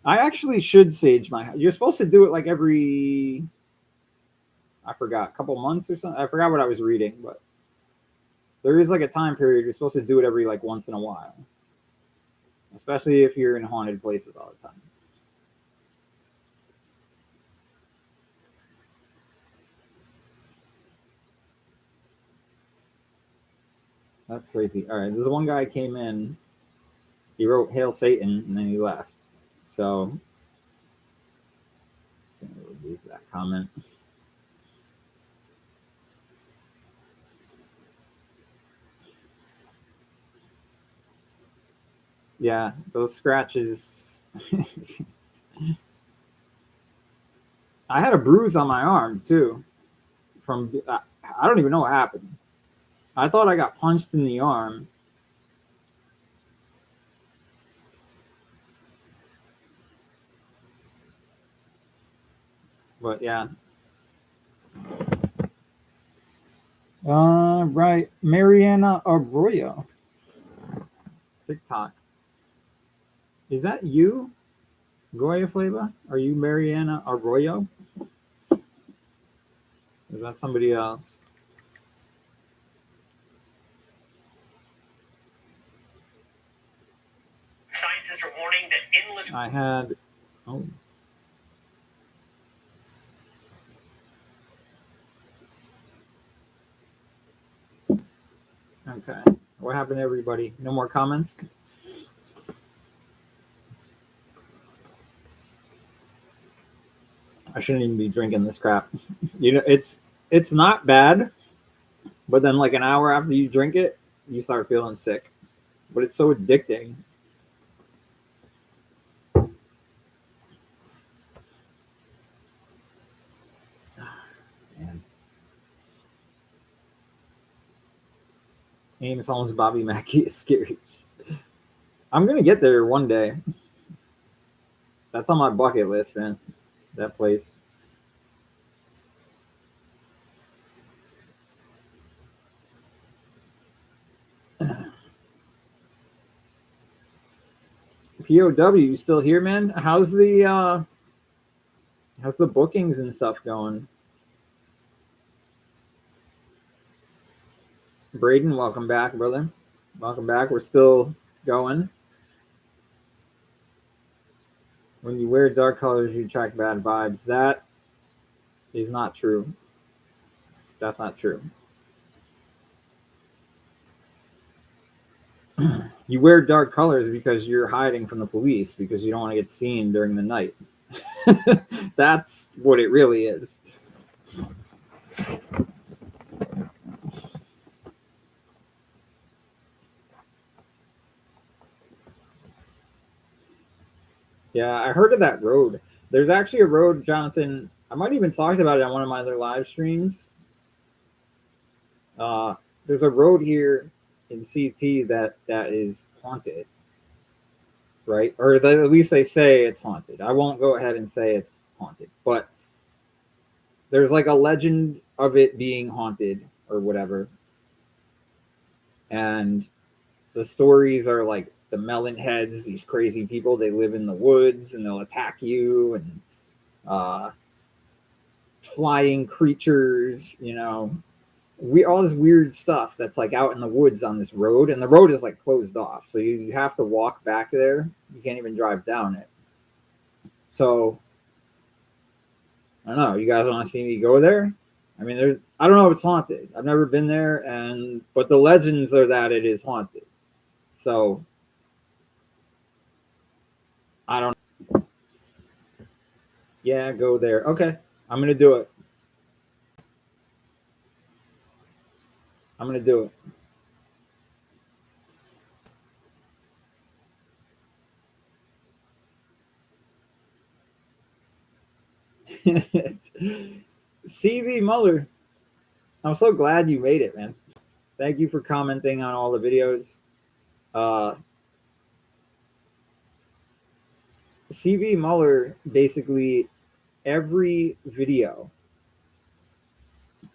I actually should sage my house. You're supposed to do it like every, I forgot, a couple months or something. I forgot what I was reading, but there is like a time period. You're supposed to do it every like once in a while, especially if you're in haunted places all the time. That's crazy. All right, there's one guy came in. He wrote "Hail Satan" and then he left. So, leave that comment. Yeah, those scratches. I had a bruise on my arm too. From I don't even know what happened. I thought I got punched in the arm. But yeah. Right. Mariana Arroyo. TikTok. Is that you, Goya Flava? Are you Mariana Arroyo? Is that somebody else? Scientists are warning that endless. I had. Oh. Okay. What happened to everybody? No more comments? I shouldn't even be drinking this crap. You know, it's not bad, but then like an hour after you drink it, you start feeling sick. But it's so addicting. Man. Ames Holmes Bobby Mackey is scary. I'm gonna get there one day. That's on my bucket list, man. That place. POW, you still here, man? How's the bookings and stuff going? Braden, welcome back, brother. Welcome back. We're still going. When you wear dark colors, you attract bad vibes. That is not true. That's not true. You wear dark colors because you're hiding from the police because you don't want to get seen during the night. That's what it really is. Yeah, I heard of that road. There's actually a road, Jonathan. I might even talked about it on one of my other live streams. There's a road here in CT that is haunted, right? Or at least they say it's haunted. I won't go ahead and say it's haunted, but there's like a legend of it being haunted or whatever. And the stories are like the melon heads, these crazy people, they live in the woods and they'll attack you, and flying creatures, all this weird stuff that's like out in the woods on this road, and the road is like closed off, so you have to walk back there. You can't even drive down it. So I don't know, you guys want to see me go there? I mean, I don't know if it's haunted. I've never been there, but the legends are that it is haunted. So I don't know. Yeah, go there. Okay, I'm gonna do it. I'm gonna do it. CV Muller, I'm so glad you made it, man. Thank you for commenting on all the videos. CV Muller, basically every video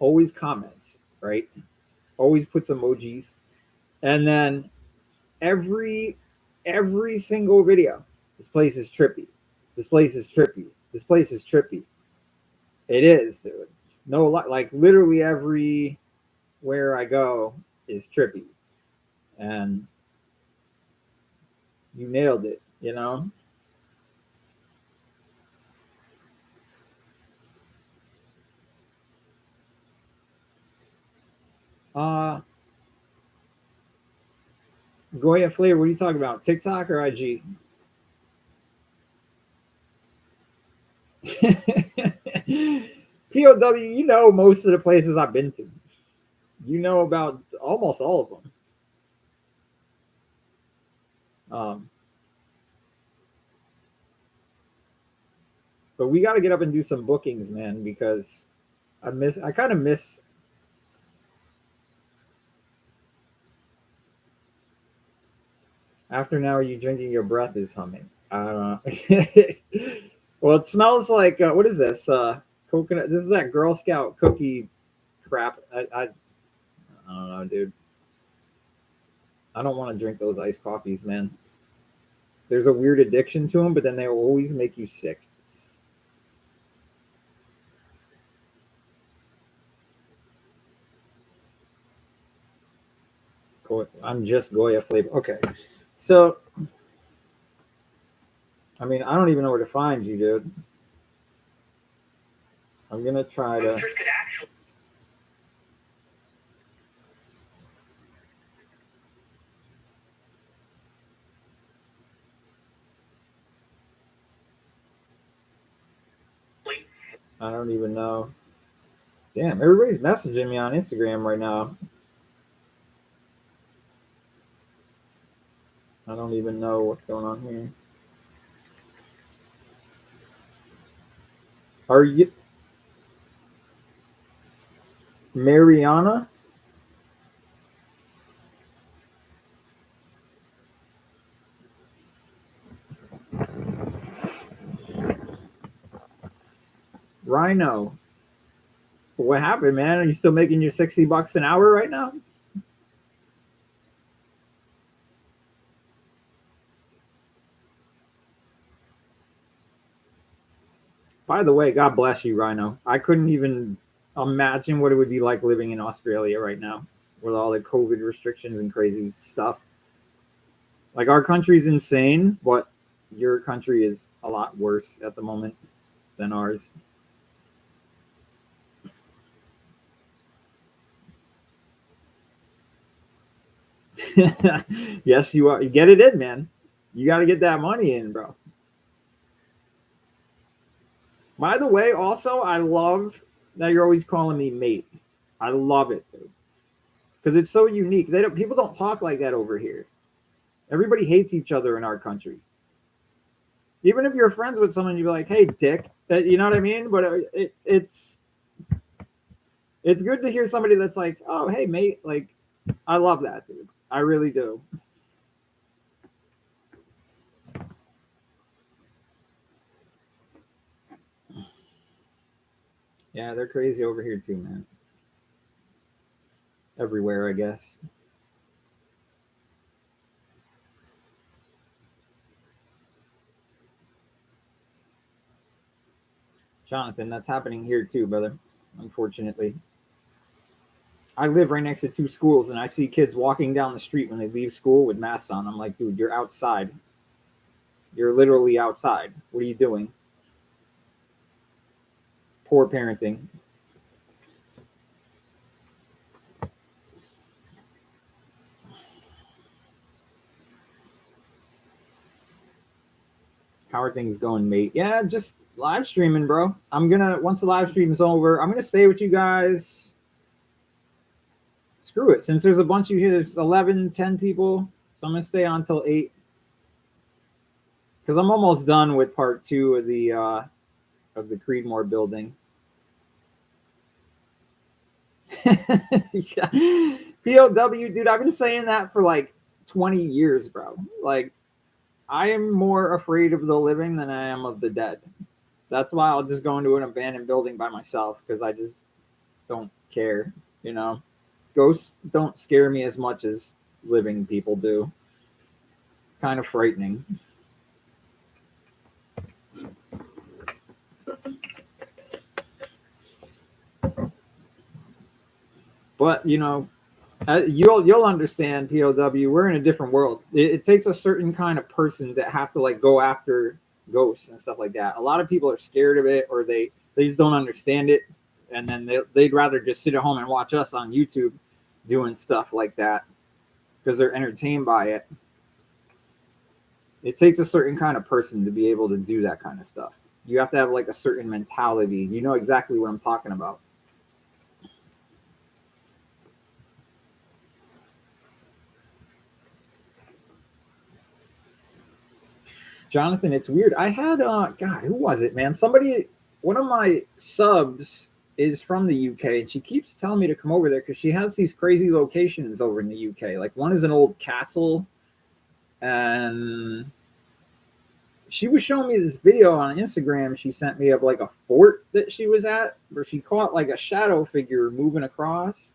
always comments, right? Always puts emojis, and then every single video, this place is trippy. This place is trippy. This place is trippy. It is, dude. No, like literally everywhere I go is trippy, and you nailed it. Goya Flavor, what are you talking about? TikTok or IG? POW, most of the places I've been to. You know about almost all of them. But we got to get up and do some bookings, man, because I kind of miss. After now, are you drinking? Your breath is humming. I don't know. Well, it smells like what is this? Coconut. This is that Girl Scout cookie crap. I don't know, dude. I don't want to drink those iced coffees, man. There's a weird addiction to them, but then they will always make you sick. I'm just Goya Flavor. Okay. So, I mean, I don't even know where to find you, dude. I'm going to try to. I don't even know. Damn, everybody's messaging me on Instagram right now. I don't even know what's going on here. Are you Mariana? Rhino. What happened, man? Are you still making your $60 an hour right now? By the way, God bless you, Rhino. I couldn't even imagine what it would be like living in Australia right now with all the COVID restrictions and crazy stuff. Like, our country's insane, but your country is a lot worse at the moment than ours. Yes, you are. You get it in, man. You got to get that money in, bro. By the way, also, I love that you're always calling me mate. I love it, dude, because it's so unique. People don't talk like that over here. Everybody hates each other in our country. Even if you're friends with someone, you're like, "Hey, dick," you know what I mean? But it's good to hear somebody that's like, "Oh, hey, mate." Like, I love that, dude. I really do. Yeah, they're crazy over here too, man. Everywhere, I guess. Jonathan, that's happening here too, brother. Unfortunately, I live right next to two schools, and I see kids walking down the street when they leave school with masks on. I'm like, dude, you're outside. You're literally outside. What are you doing? Poor parenting. How are things going, mate? Yeah, just live streaming, bro. I'm gonna once the live stream is over, I'm gonna stay with you guys. Screw it. Since there's a bunch of you here, there's 11, 10 people. So I'm gonna stay on till 8. Because I'm almost done with part 2 of the Creedmoor building. Yeah. POW, dude, I've been saying that for like 20 years, bro. Like, I am more afraid of the living than I am of the dead. That's why I'll just go into an abandoned building by myself because I just don't care, you know. Ghosts don't scare me as much as living people do. It's kind of frightening. But you know, you'll understand, POW. We're in a different world. It takes a certain kind of person that have to like go after ghosts and stuff like that. A lot of people are scared of it, or they just don't understand it, and then they'd rather just sit at home and watch us on YouTube doing stuff like that because they're entertained by it. It takes a certain kind of person to be able to do that kind of stuff. You have to have like a certain mentality. You know exactly what I'm talking about. Jonathan, it's weird. I had God, who was it, man? Somebody, one of my subs is from the UK, and she keeps telling me to come over there because she has these crazy locations over in the UK. Like, one is an old castle, and she was showing me this video on Instagram she sent me of like a fort that she was at where she caught like a shadow figure moving across.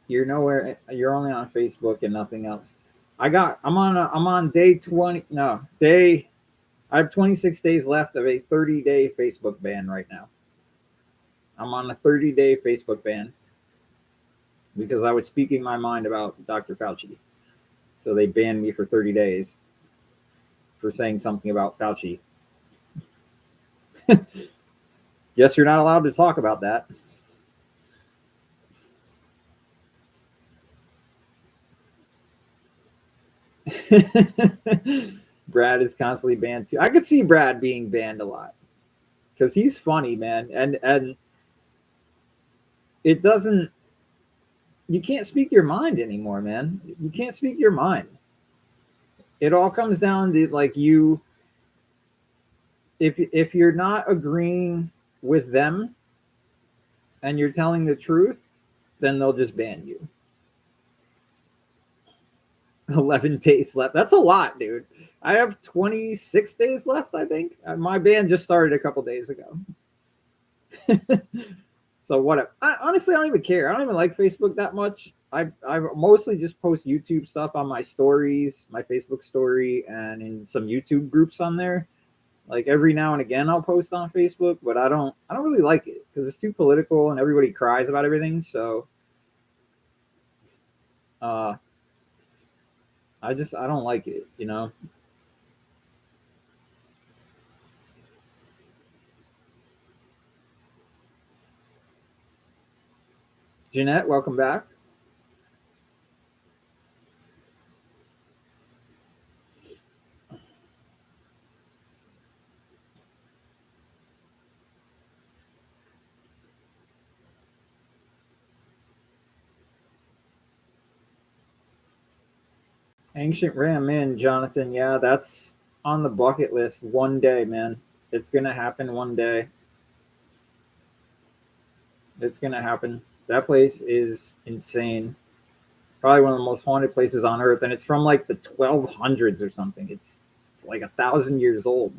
You're nowhere. You're only on Facebook and nothing else. I'm on day 20. No, day. I have 26 days left of a 30-day Facebook ban right now. I'm on a 30-day Facebook ban because I was speaking my mind about Dr. Fauci. So they banned me for 30 days for saying something about Fauci. Guess you're not allowed to talk about that. Brad is constantly banned too. I could see Brad being banned a lot because he's funny, man, and it doesn't. You can't speak your mind anymore, man. You can't speak your mind. It all comes down to like you. If you're not agreeing with them and you're telling the truth, then they'll just ban you. 11 days left. That's a lot, dude. I have 26 days left, I think. My ban just started a couple days ago. So So what? Honestly, I don't even care. I don't even like Facebook that much. I mostly just post YouTube stuff on my stories, my Facebook story, and in some YouTube groups on there. Like every now and again, I'll post on Facebook, but I don't really like it because it's too political and everybody cries about everything. So, uh, I don't like it. You know. Jeanette, welcome back. Ancient Ram in Jonathan. Yeah, that's on the bucket list. One day, man. It's gonna happen one day. It's gonna happen. That place is insane. Probably one of the most haunted places on earth, and it's from like the 1200s or something. It's like 1,000 years old.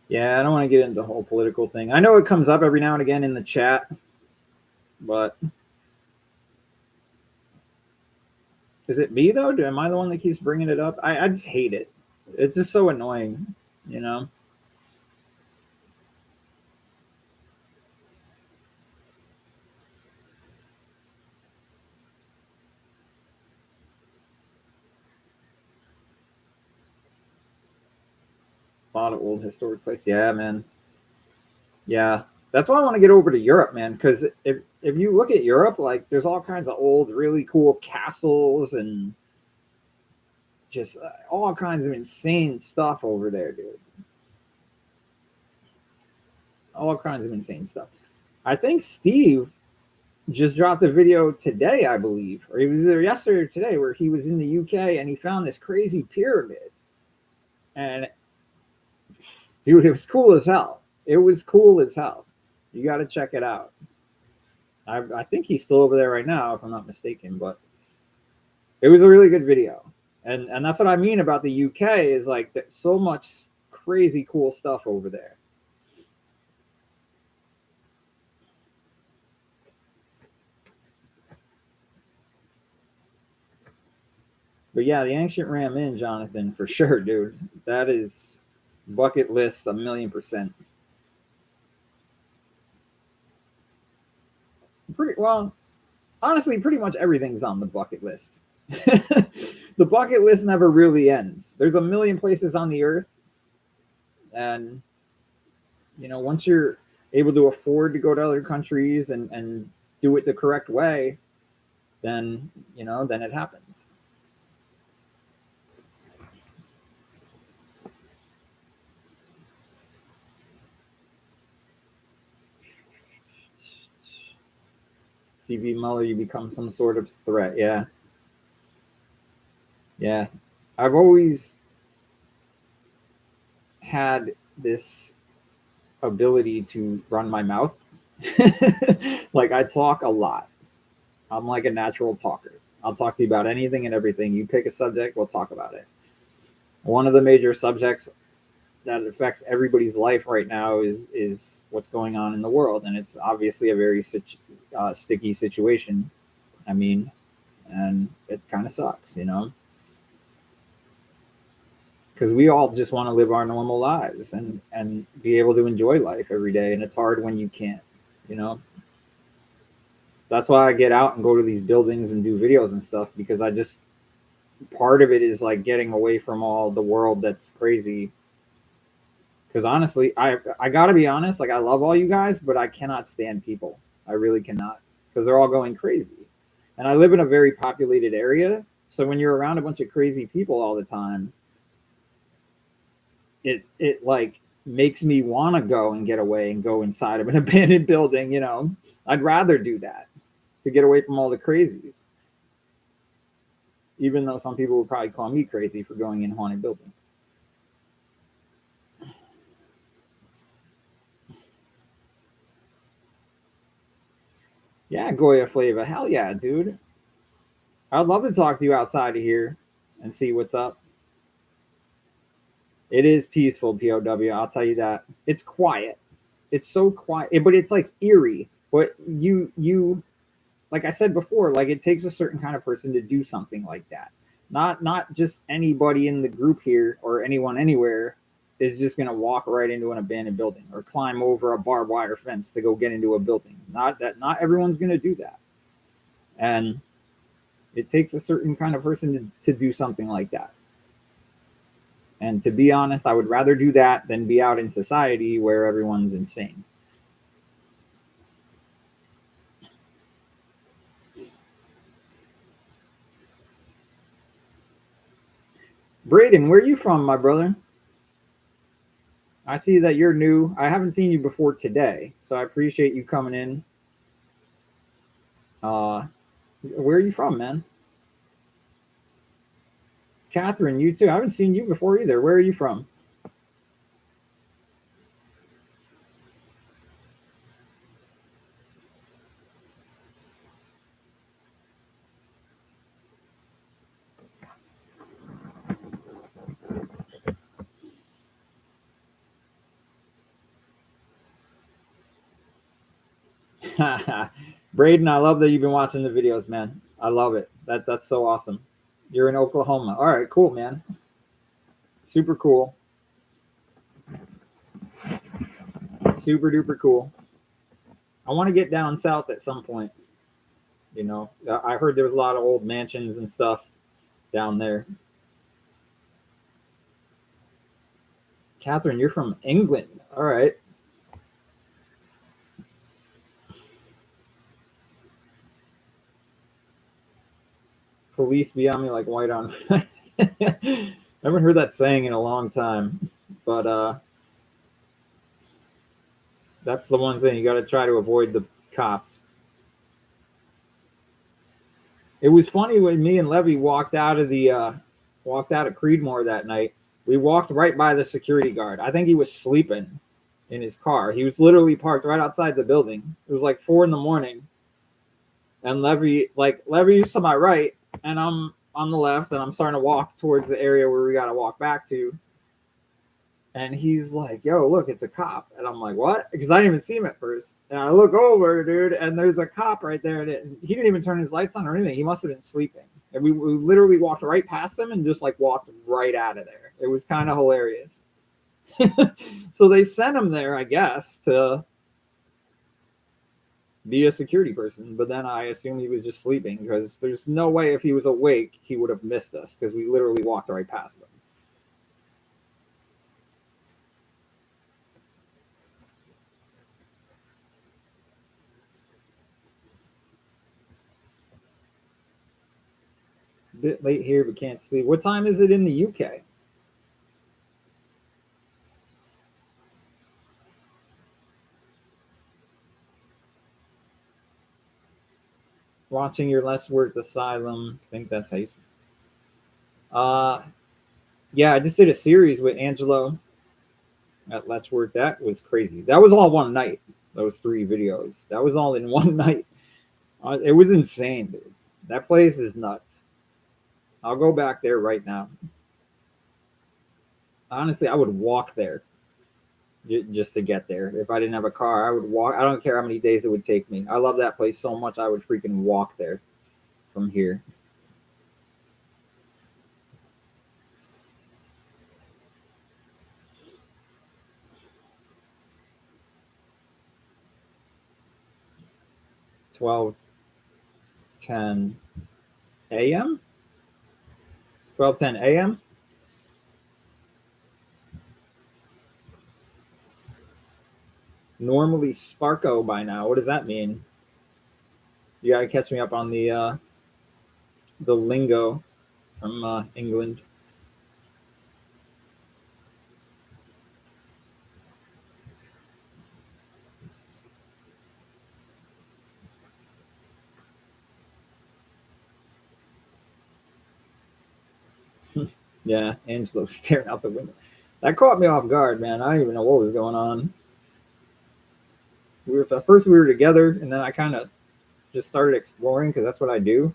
Yeah, I don't want to get into the whole political thing. I know it comes up every now and again in the chat, but is it me though? Am I the one that keeps bringing it up? I just hate it. It's just so annoying, you know. A lot of old historic places. Yeah, man. Yeah, that's why I want to get over to Europe, man. Because if you look at Europe, like there's all kinds of old, really cool castles and just all kinds of insane stuff over there, dude. All kinds of insane stuff. I think Steve just dropped a video today, I believe, or it was either yesterday or today, where he was in the UK and he found this crazy pyramid. And dude, it was cool as hell. It was cool as hell. You got to check it out. I think he's still over there right now, if I'm not mistaken. But it was a really good video, and that's what I mean about the UK is like there's so much crazy cool stuff over there. But yeah, the ancient ram in Jonathan for sure, dude. That is bucket list 1,000,000%. Pretty well, honestly, pretty much everything's on the bucket list. The bucket list never really ends. There's a million places on the earth, and once you're able to afford to go to other countries and do it the correct way, then it happens. CV Muller, you become some sort of threat. Yeah, yeah. I've always had this ability to run my mouth. Like I talk a lot. I'm like a natural talker. I'll talk to you about anything and everything. You pick a subject, we'll talk about it. One of the major subjects that affects everybody's life right now is what's going on in the world, and it's obviously a very sticky situation. I mean, and it kind of sucks, because we all just want to live our normal lives and be able to enjoy life every day, and it's hard when you can't, you know. That's why I get out and go to these buildings and do videos and stuff, because I just part of it is like getting away from all the world that's crazy. Because honestly, I gotta be honest, like I love all you guys, but I cannot stand people. I really cannot, because they're all going crazy. And I live in a very populated area, so when you're around a bunch of crazy people all the time, it like makes me want to go and get away and go inside of an abandoned building. I'd rather do that to get away from all the crazies. Even though some people would probably call me crazy for going in haunted buildings. Yeah, Goya Flava. Hell yeah, dude. I'd love to talk to you outside of here. and see what's up. It is peaceful, POW. I'll tell you that. It's quiet. It's so quiet, but it's like eerie. But you like I said before, like it takes a certain kind of person to do something like that. Not just anybody in the group here or anyone anywhere is just gonna walk right into an abandoned building or climb over a barbed wire fence to go get into a building. Not everyone's gonna do that. And it takes a certain kind of person to do something like that. And to be honest, I would rather do that than be out in society where everyone's insane. Braden, where are you from, my brother? I see that you're new. I haven't seen you before today, so I appreciate you coming in. Where are you from, man? Catherine, you too. I haven't seen you before either. Where are you from? Braden, I love that you've been watching the videos, man. I love it. That's so awesome. You're in Oklahoma. All right, cool, man. Super cool. Super duper cool. I want to get down south at some point. You know, I heard there was a lot of old mansions and stuff down there. Catherine, you're from England. All right. Police be on me like white on. I haven't heard that saying in a long time, but that's the one thing you got to try to avoid the cops. It was funny when me and Levy walked out of Creedmoor that night. We walked right by the security guard. I think he was sleeping in his car. He was literally parked right outside the building. It was like 4 a.m, and Levy's to my right, and I'm on the left, and I'm starting to walk towards the area where we got to walk back to. And he's like, "Yo, look, it's a cop." And I'm like, "What?" Because I didn't even see him at first. And I look over, dude, and there's a cop right there. And he didn't even turn his lights on or anything. He must have been sleeping. And we literally walked right past him and just like walked right out of there. It was kind of hilarious. So they sent him there, I guess, to be a security person. But then I assume he was just sleeping because there's no way if he was awake, he would have missed us because we literally walked right past him. Bit late here, but can't sleep. What time is it in the UK? Watching your Let's Work Asylum. I think that's how you. Yeah, I just did a series with Angelo at Let's Work. That was crazy. That was all one night. Those 3 videos. That was all in one night. It was insane, dude. That place is nuts. I'll go back there right now. Honestly, I would walk there just to get there. If I didn't have a car, I would walk. I don't care how many days it would take me. I love that place so much. I would freaking walk there from here. $12:10 a.m. 12:10 a.m. Normally Sparko by now. What does that mean? You gotta catch me up on the lingo from England. Yeah, Angelo staring out the window. That caught me off guard, man. I didn't even know what was going on. At first we were together, and then I kind of just started exploring because that's what I do.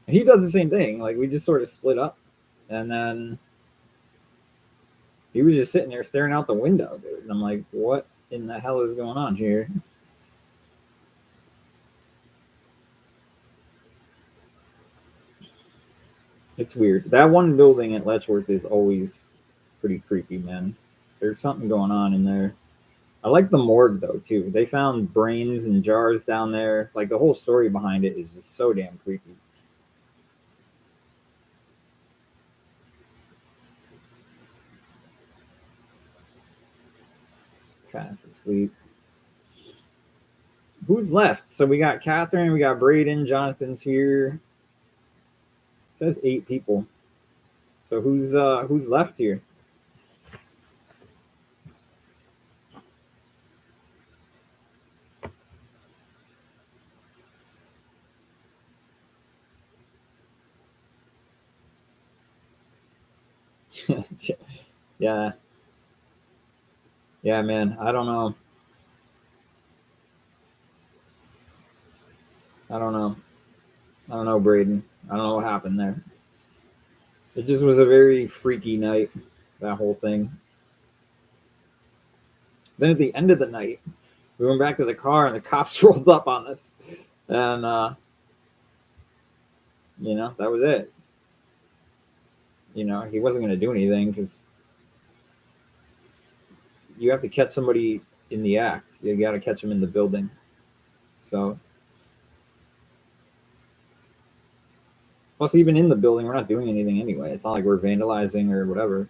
He does the same thing. Like we just sort of split up, and then he was just sitting there staring out the window, dude. And I'm like, what in the hell is going on here? It's weird. That one building at Letchworth is always pretty creepy, man. There's something going on in there. I like the morgue though too. They found brains and jars down there. Like the whole story behind it is just so damn creepy. Fast asleep. Who's left? So we got Catherine, we got Braden, Jonathan's here. It says 8 people. So who's left here? Yeah. Yeah, man. I don't know. I don't know. I don't know, Braden. I don't know what happened there. It just was a very freaky night, that whole thing. Then at the end of the night, we went back to the car and the cops rolled up on us. And, that was it. He wasn't going to do anything because you have to catch somebody in the act. You got to catch them in the building. So, plus, even in the building, we're not doing anything anyway. It's not like we're vandalizing or whatever.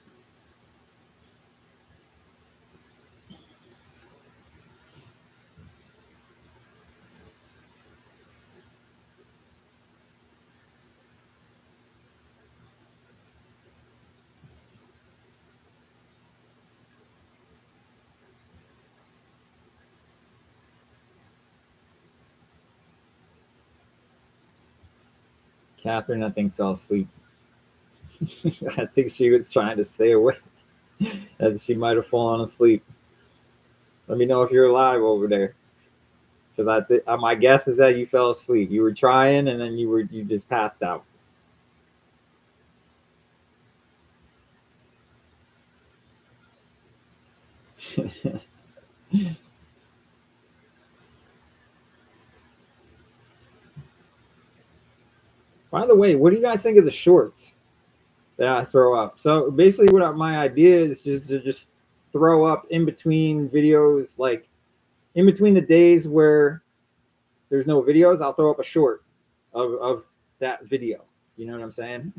Catherine, I think, fell asleep. I think she was trying to stay awake, and she might have fallen asleep. Let me know if you're alive over there, because my guess is that you fell asleep. You were trying, and then you just passed out. By the way, what do you guys think of the shorts that I throw up? So basically, my idea is just throw up in between videos, like in between the days where there's no videos. I'll throw up a short of that video. You know what I'm saying?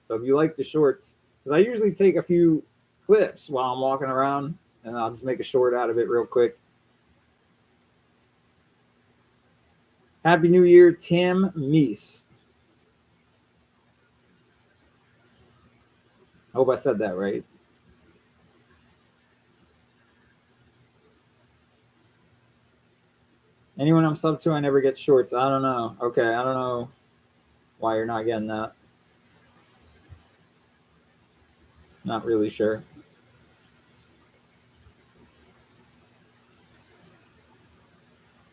So if you like the shorts, because I usually take a few clips while I'm walking around, and I'll just make a short out of it real quick. Happy New Year, Tim Meese. I hope I said that right. Anyone I'm sub to, I never get shorts. I don't know. Okay, I don't know why you're not getting that. Not really sure.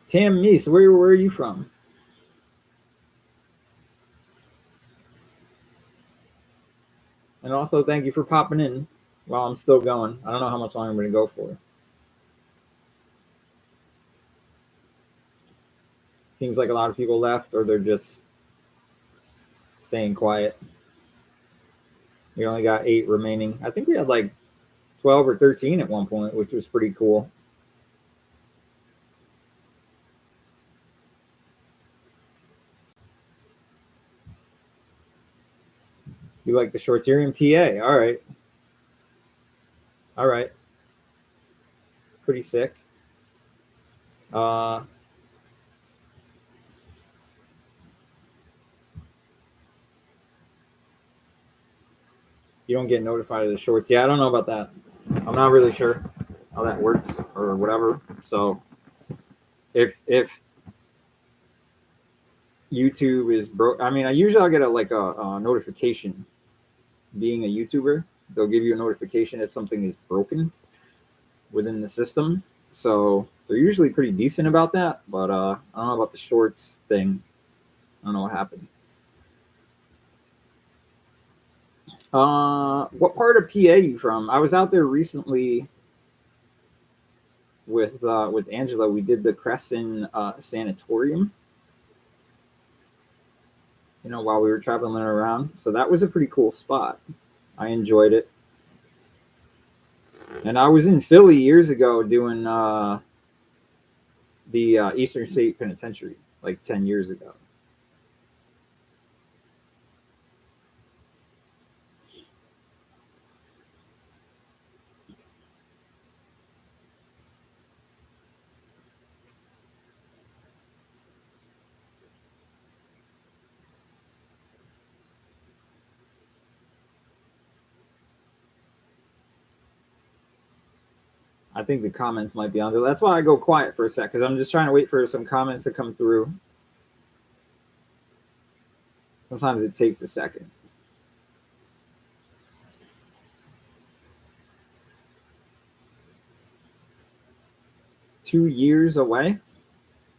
Tim Meese, where are you from? And also, thank you for popping in while I'm still going. I don't know how much longer I'm going to go for. Seems like a lot of people left, or they're just staying quiet. We only got 8 remaining. I think we had like 12 or 13 at one point, which was pretty cool. You like the shorts? You're in PA. All right. All right. Pretty sick. You don't get notified of the shorts. Yeah, I don't know about that. I'm not really sure how that works or whatever. So if YouTube is broke, I mean, I'll get a notification. Being a YouTuber, they'll give you a notification if something is broken within the system. So they're usually pretty decent about that. But I don't know about the shorts thing. I don't know what happened. What part of PA you from? I was out there recently with Angela. We did the Crescent Sanatorium, while we were traveling around. So that was a pretty cool spot. I enjoyed it. And I was in Philly years ago doing the Eastern State Penitentiary, like 10 years ago. I think the comments might be on there. That's why I go quiet for a sec, because I'm just trying to wait for some comments to come through. Sometimes it takes a second. Two years away?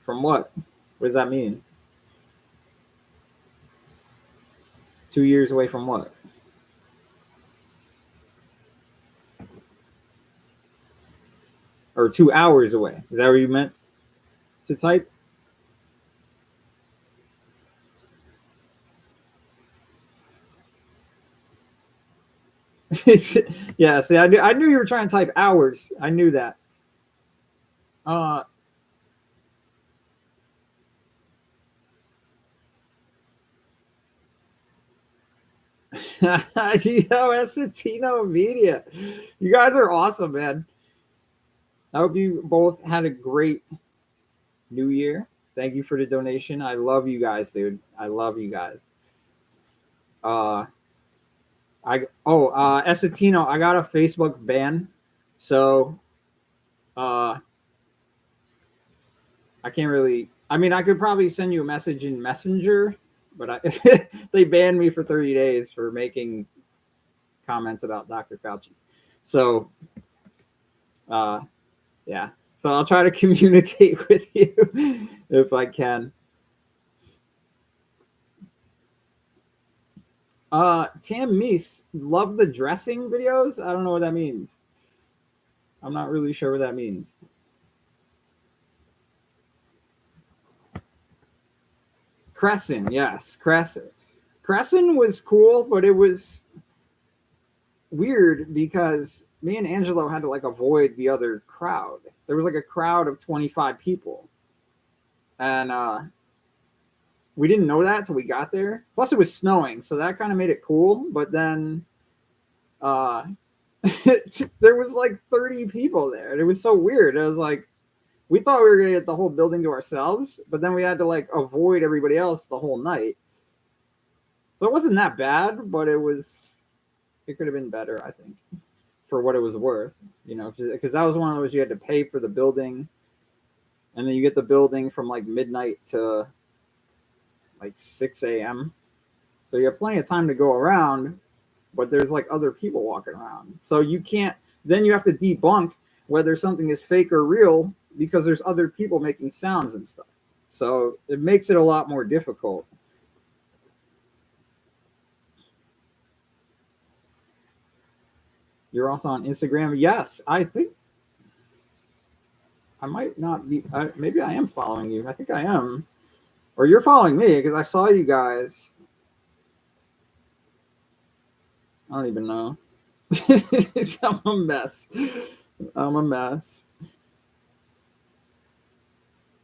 From what? What does that mean? 2 years away from what? Or 2 hours away? Is that what you meant to type? Yeah, see, I knew you were trying to type hours. I knew that. Uh, Satino Media. You guys are awesome, man. I hope you both had a great New Year. Thank you for the donation. I love you guys, dude. I love you guys. Esatino, I got a Facebook ban, so I can't really. I mean, I could probably send you a message in Messenger, but they banned me for 30 days for making comments about Dr. Fauci. So, yeah. So I'll try to communicate with you if I can. Tam Meese, love the dressing videos. I don't know what that means. I'm not really sure what that means. Crescent, yes, Crescent. Crescent was cool, but it was weird because me and Angelo had to like avoid the other crowd. There was like a crowd of 25 people, and we didn't know that till we got there. Plus, it was snowing, so that kind of made it cool. But then there was like 30 people there, and it was so weird. It was like we thought we were gonna get the whole building to ourselves, but then we had to like avoid everybody else the whole night. So it wasn't that bad, but it could have been better, I think, for what it was worth. Because that was one of those you had to pay for the building, and then you get the building from like midnight to like 6 a.m. So you have plenty of time to go around, but there's like other people walking around. So you can't, then you have to debunk whether something is fake or real because there's other people making sounds and stuff. So it makes it a lot more difficult. You're also on Instagram? Yes, I think I might not be. Maybe I am following you. I think I am. Or you're following me because I saw you guys. I don't even know. I'm a mess. I'm a mess.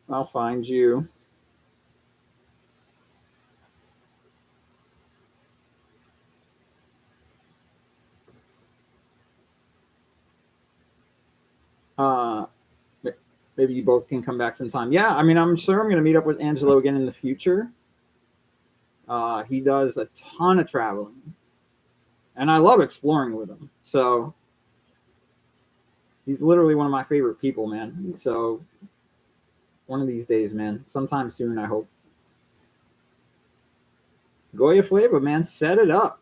I'll find you. Maybe you both can come back sometime. Yeah, I mean, I'm sure I'm going to meet up with Angelo again in the future. He does a ton of traveling, and I love exploring with him. So he's literally one of my favorite people, man. So one of these days, man, sometime soon, I hope. Goya Flavor, man, set it up.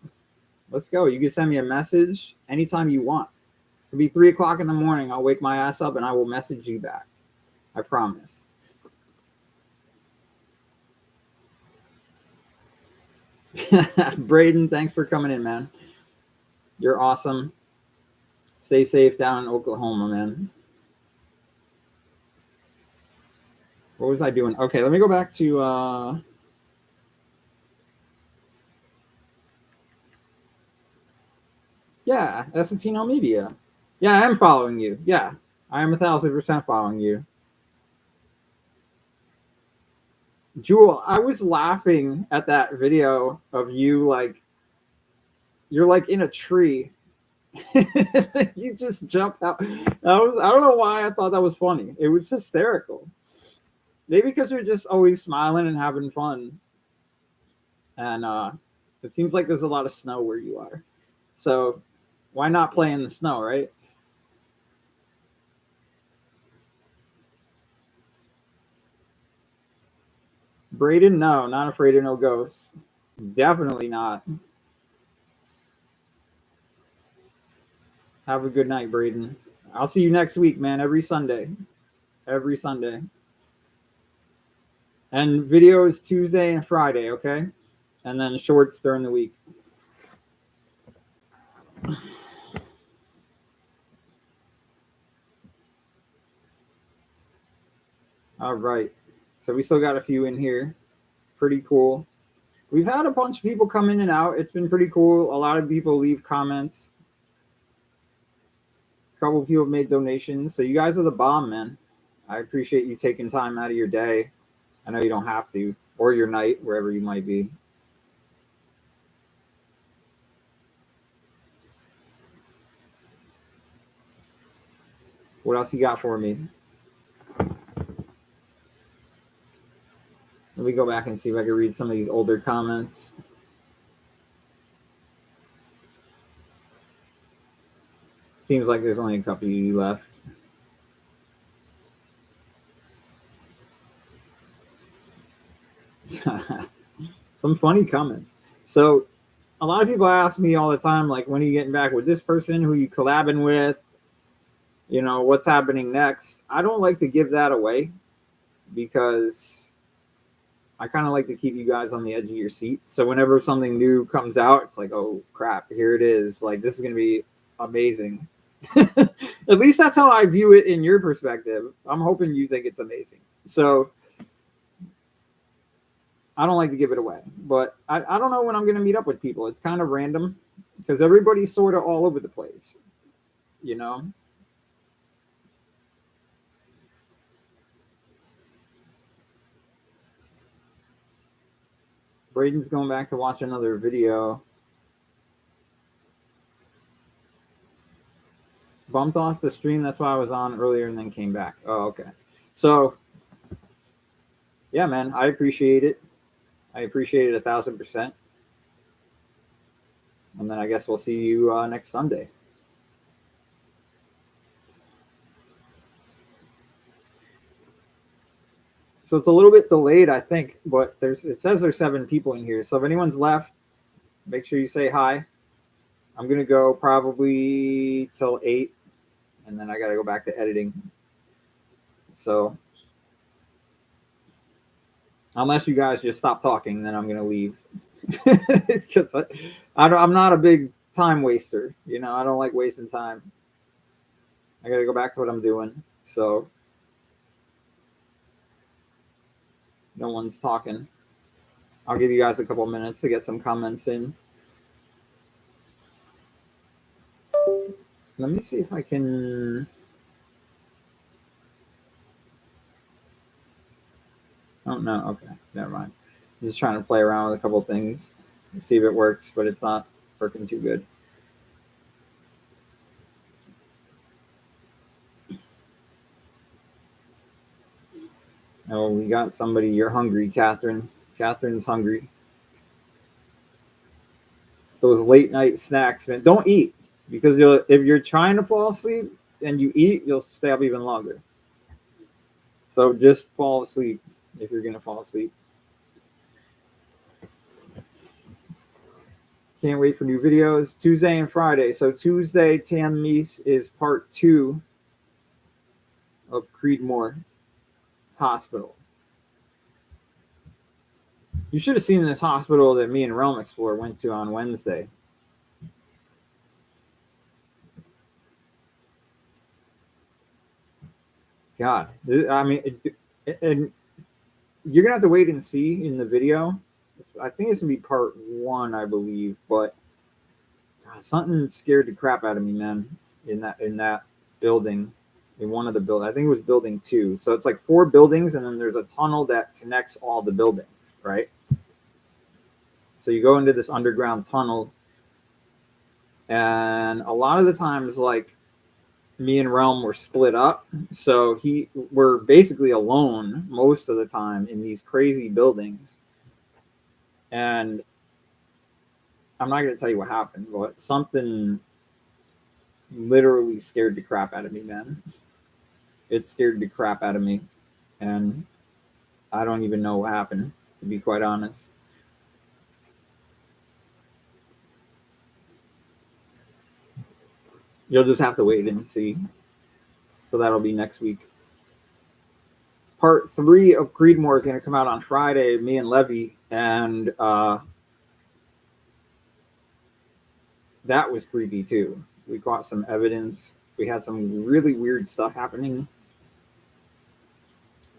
Let's go. You can send me a message anytime you want. It'll be 3:00 in the morning. I'll wake my ass up and I will message you back. I promise. Braden, thanks for coming in, man. You're awesome. Stay safe down in Oklahoma, man. What was I doing? Okay, let me go back to yeah, Esentino Media. Yeah, I am following you. Yeah, I am 1,000% following you. Jewel, I was laughing at that video of you like you're like in a tree. You just jumped out. I don't know why I thought that was funny. It was hysterical. Maybe because you're just always smiling and having fun. And it seems like there's a lot of snow where you are. So why not play in the snow, right? Braden, no, not afraid of no ghosts. Definitely not. Have a good night, Braden. I'll see you next week, man. Every Sunday. Every Sunday. And video is Tuesday and Friday, okay? And then shorts during the week. All right. So we still got a few in here. Pretty cool. We've had a bunch of people come in and out. It's been pretty cool. A lot of people leave comments. A couple of people have made donations. So you guys are the bomb, man. I appreciate you taking time out of your day. I know you don't have to, or your night, wherever you might be. What else you got for me? Let me go back and see if I can read some of these older comments. Seems like there's only a couple of you left. Some funny comments. So a lot of people ask me all the time, like, when are you getting back with this person? Who are you collabing with? You know, what's happening next? I don't like to give that away because I kind of like to keep you guys on the edge of your seat. So whenever something new comes out, it's like, oh crap, here it is. Like, this is going to be amazing. At least that's how I view it in your perspective. I'm hoping you think it's amazing. So I don't like to give it away, but I don't know when I'm going to meet up with people. It's kind of random because everybody's sort of all over the place, you know? Braden's going back to watch another video. Bumped off the stream. That's why I was on earlier and then came back. Oh, okay. So, yeah, man, I appreciate it. I appreciate it 1,000%. And then I guess we'll see you next Sunday. So it's a little bit delayed, I think, but it says there's 7 people in here. So if anyone's left, make sure you say hi. I'm gonna go probably till 8, and then I gotta go back to editing. So unless you guys just stop talking, then I'm gonna leave. It's just I'm not a big time waster, you know. I don't like wasting time. I gotta go back to what I'm doing. So no one's talking. I'll give you guys a couple minutes to get some comments in. Let me see if I can. Oh no, okay, never mind. I'm just trying to play around with a couple things and see if it works, but it's not working too good. Oh, we got somebody. You're hungry, Catherine. Catherine's hungry. Those late night snacks, man. Don't eat because if you're trying to fall asleep and you eat, you'll stay up even longer. So just fall asleep if you're gonna fall asleep. Can't wait for new videos. Tuesday and Friday. So Tuesday, Tam Meese is part 2 of Creedmoor Hospital. You should have seen this hospital that me and Realm Explorer went to on Wednesday. God, I mean, and you're gonna have to wait and see in the video. I think it's gonna be part one, I believe, but God, something scared the crap out of me, man. In that building, in one of the buildings, I think it was building two. So it's like four buildings, and then there's a tunnel that connects all the buildings, right? So you go into this underground tunnel, and a lot of the times, like me and Realm were split up, so we're basically alone most of the time in these crazy buildings. And I'm not gonna tell you what happened, but something literally scared the crap out of me, man. It scared the crap out of me, and I don't even know what happened, to be quite honest. You'll just have to wait and see. So that'll be next week. Part three of Creedmoor is going to come out on Friday. Me and Levy, and that was creepy too. We caught some evidence. We had some really weird stuff happening,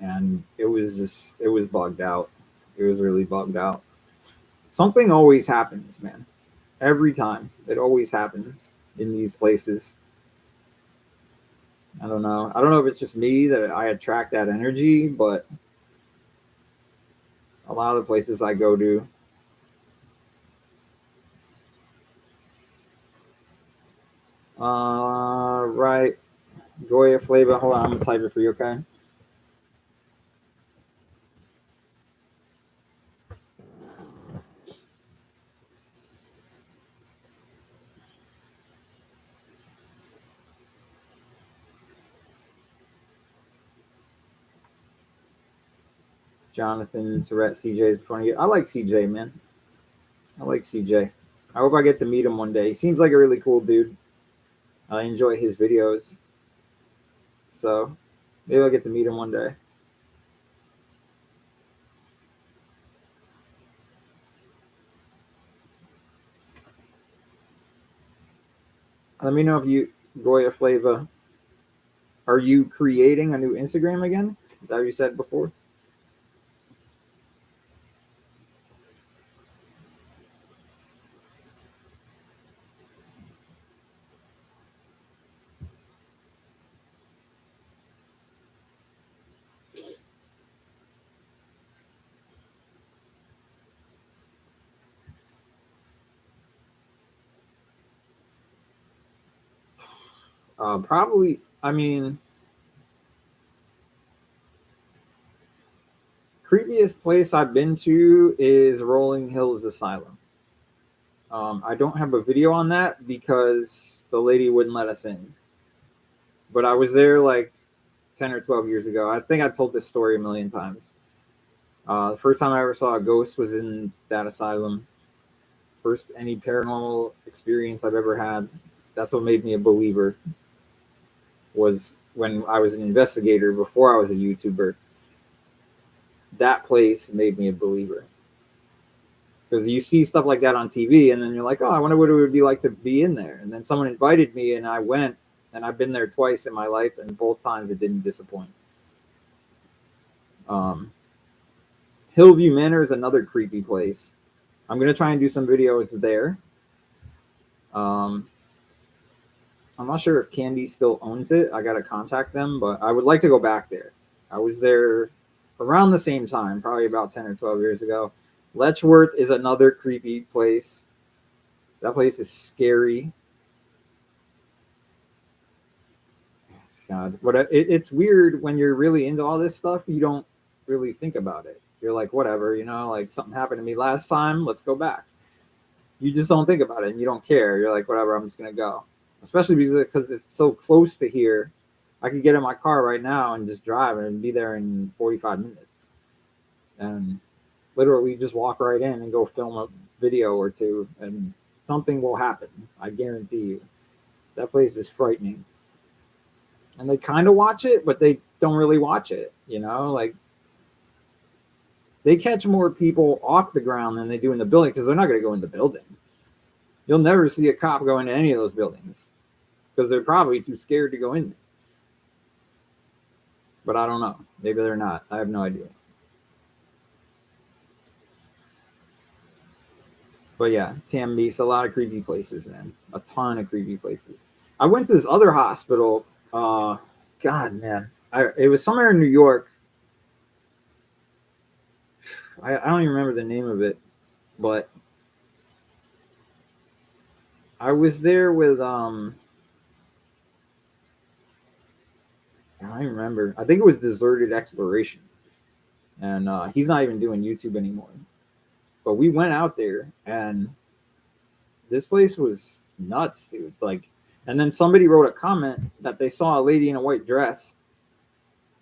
and it was bugged out. It was really bugged out. Something always happens, man. Every time, it always happens in these places. I don't know. I don't know if it's just me that I attract that energy, but a lot of the places I go to. Right. Goya flavor. Hold on, I'm gonna type it for you, okay? Jonathan, Tourette, CJ is in front of you. I like CJ, man. I like CJ. I hope I get to meet him one day. He seems like a really cool dude. I enjoy his videos. So maybe I'll get to meet him one day. Let me know if you, Goya Flava, are you creating a new Instagram again? Is that what you said before? Probably. I mean, creepiest place I've been to is Rolling Hills Asylum. I don't have a video on that because the lady wouldn't let us in. But I was there like 10 or 12 years ago. I think I've told this story a million times. The first time I ever saw a ghost was in that asylum. First any paranormal experience I've ever had. That's what made me a believer. Was when I was an investigator before I was a YouTuber. That place made me a believer. Because you see stuff like that on TV, and then you're like, oh, I wonder what it would be like to be in there. And then someone invited me, and I went, and I've been there twice in my life, and both times it didn't disappoint. Um, Hillview Manor is another creepy place. I'm gonna try and do some videos there. Um, I'm not sure if Candy still owns it. I gotta contact them, but I would like to go back there. I was there around the same time, probably about 10 or 12 years ago. Letchworth is another creepy place. That place is scary. God, it's weird when you're really into all this stuff. You don't really think about it. You're like, whatever, like something happened to me last time. Let's go back. You just don't think about it, and you don't care. You're like, whatever. I'm just gonna go. Especially because it's so close to here. I could get in my car right now and just drive and be there in 45 minutes, and literally just walk right in and go film a video or two, and something will happen. I guarantee you. That place is frightening. And they kind of watch it, but they don't really watch it. Like they catch more people off the ground than they do in the building because they're not going to go in the building. You'll never see a cop go into any of those buildings because they're probably too scared to go in there. but I don't know. Maybe they're not. I have no idea. But yeah, TMB's a lot of creepy places, man. A ton of creepy places. I went to this other hospital. God, man, it was somewhere in New York. I don't even remember the name of it, but I was there with I don't even remember. I think it was Deserted Exploration, and he's not even doing YouTube anymore. But we went out there, and this place was nuts, dude. Like, and then somebody wrote a comment that they saw a lady in a white dress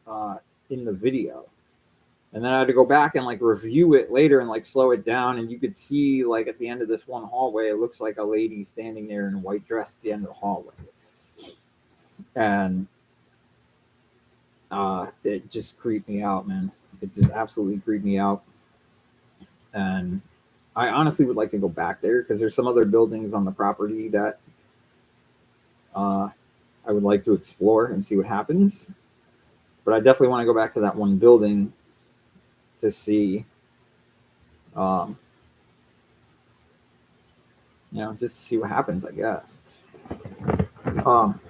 uh, in the video, and then I had to go back and like review it later and like slow it down, and you could see like at the end of this one hallway, it looks like a lady standing there in a white dress at the end of the hallway, and it just creeped me out, man. It just absolutely creeped me out, and I honestly would like to go back there because there's some other buildings on the property that I would like to explore and see what happens. But I definitely want to go back to that one building to see, um, just to see what happens, I guess. Um,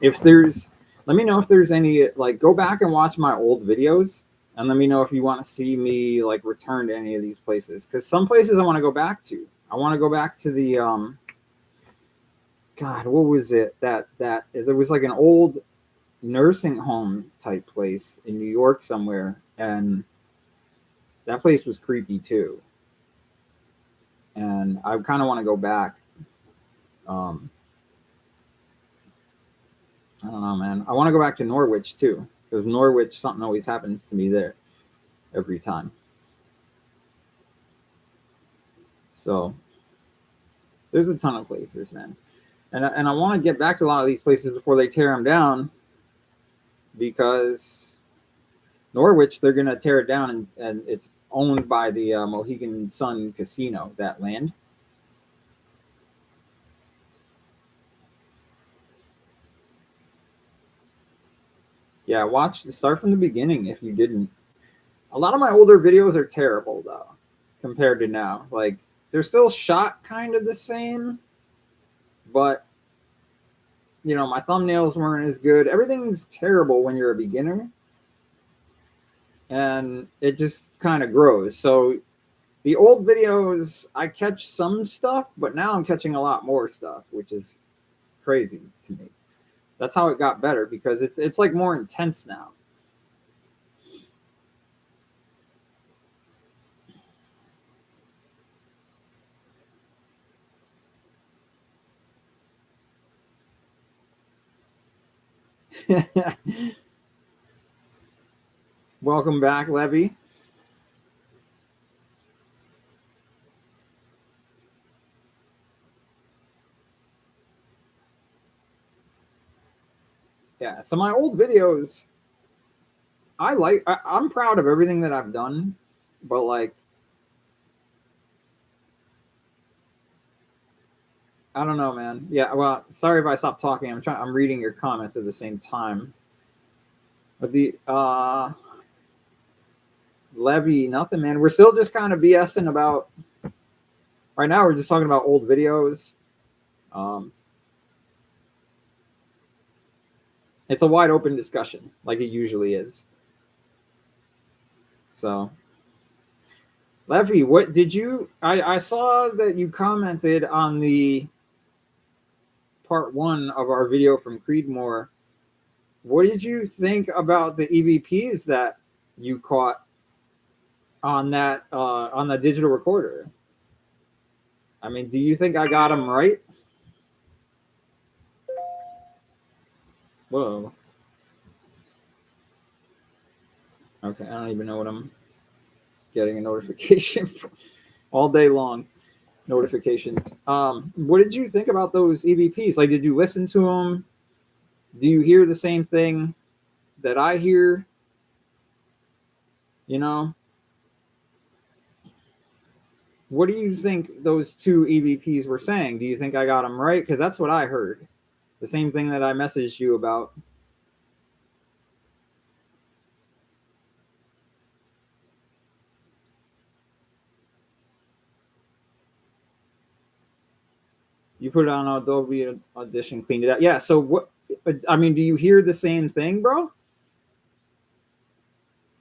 if there's, let me know if there's any, like, go back and watch my old videos and let me know if you want to see me, like, return to any of these places. Because some places I want to go back to. I want to go back to the, God, what was it? That there was like an old nursing home type place in New York somewhere, and that place was creepy too. And I kind of want to go back. Um, I don't know, man. I want to go back to Norwich too, because Norwich, something always happens to me there every time. So there's a ton of places, man. And I want to get back to a lot of these places before they tear them down, because Norwich, they're going to tear it down, and it's owned by the Mohegan Sun Casino, that land. Yeah, start from the beginning if you didn't. A lot of my older videos are terrible, though, compared to now. Like, they're still shot kind of the same, but, my thumbnails weren't as good. Everything's terrible when you're a beginner, and it just kind of grows. So the old videos, I catch some stuff, but now I'm catching a lot more stuff, which is crazy to me. That's how it got better, because it's like more intense now. Welcome back, Levy. Yeah, so my old videos, I'm proud of everything that I've done, but like, I don't know, man. Yeah, well, sorry if I stopped talking. I'm reading your comments at the same time. But the Levy, nothing, man. We're still just kind of BSing about. Right now, we're just talking about old videos. Um, it's a wide open discussion, like it usually is. So, Levy, what did you? I saw that you commented on the part 1 of our video from Creedmoor. What did you think about the EVPs that you caught on the digital recorder? I mean, do you think I got them right? Whoa. Okay, I don't even know what I'm getting a notification for all day long. Notifications. What did you think about those EVPs? Like, did you listen to them? Do you hear the same thing that I hear? You know, what do you think those two EVPs were saying? Do you think I got them right? Because that's what I heard. The same thing that I messaged you about. You put it on Adobe Audition, cleaned it out. Yeah. So what? I mean, do you hear the same thing, bro?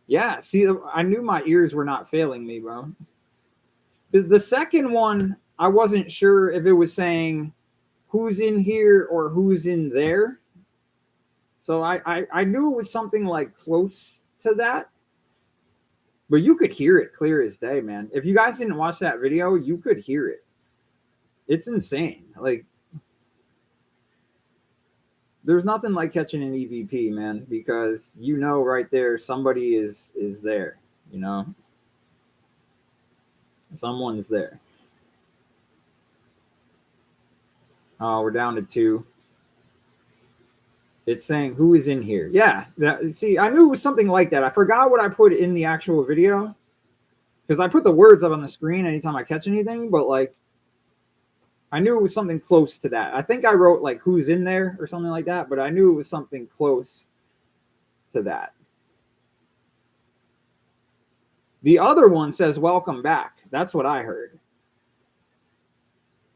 Yeah. See, I knew my ears were not failing me, bro. The second one, I wasn't sure if it was saying who's in here or who's in there. So I knew it was something like close to that. But you could hear it clear as day, man. If you guys didn't watch that video, you could hear it. It's insane. Like, there's nothing like catching an EVP, man, because you know right there somebody is there, you know. Someone's there. Oh, we're down to 2. It's saying who is in here. Yeah, see, I knew it was something like that. I forgot what I put in the actual video because I put the words up on the screen anytime I catch anything, but like I knew it was something close to that. I think I wrote like who's in there or something like that, but I knew it was something close to that. The other one says welcome back. That's what I heard.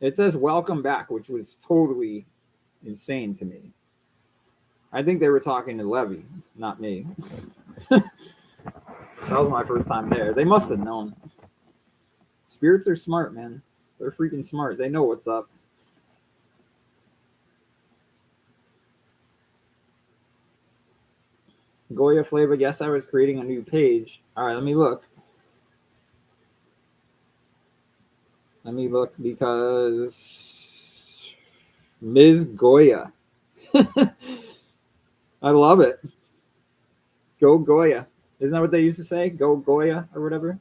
It says welcome back, which was totally insane to me. I think they were talking to Levy, not me. That was my first time there. They must have known. Spirits are smart, man. They're freaking smart. They know what's up. Goya Flavor, yes, I was creating a new page. All right, let me look. Let me look because Ms. Goya. I love it. Go Goya. Isn't that what they used to say? Go Goya or whatever.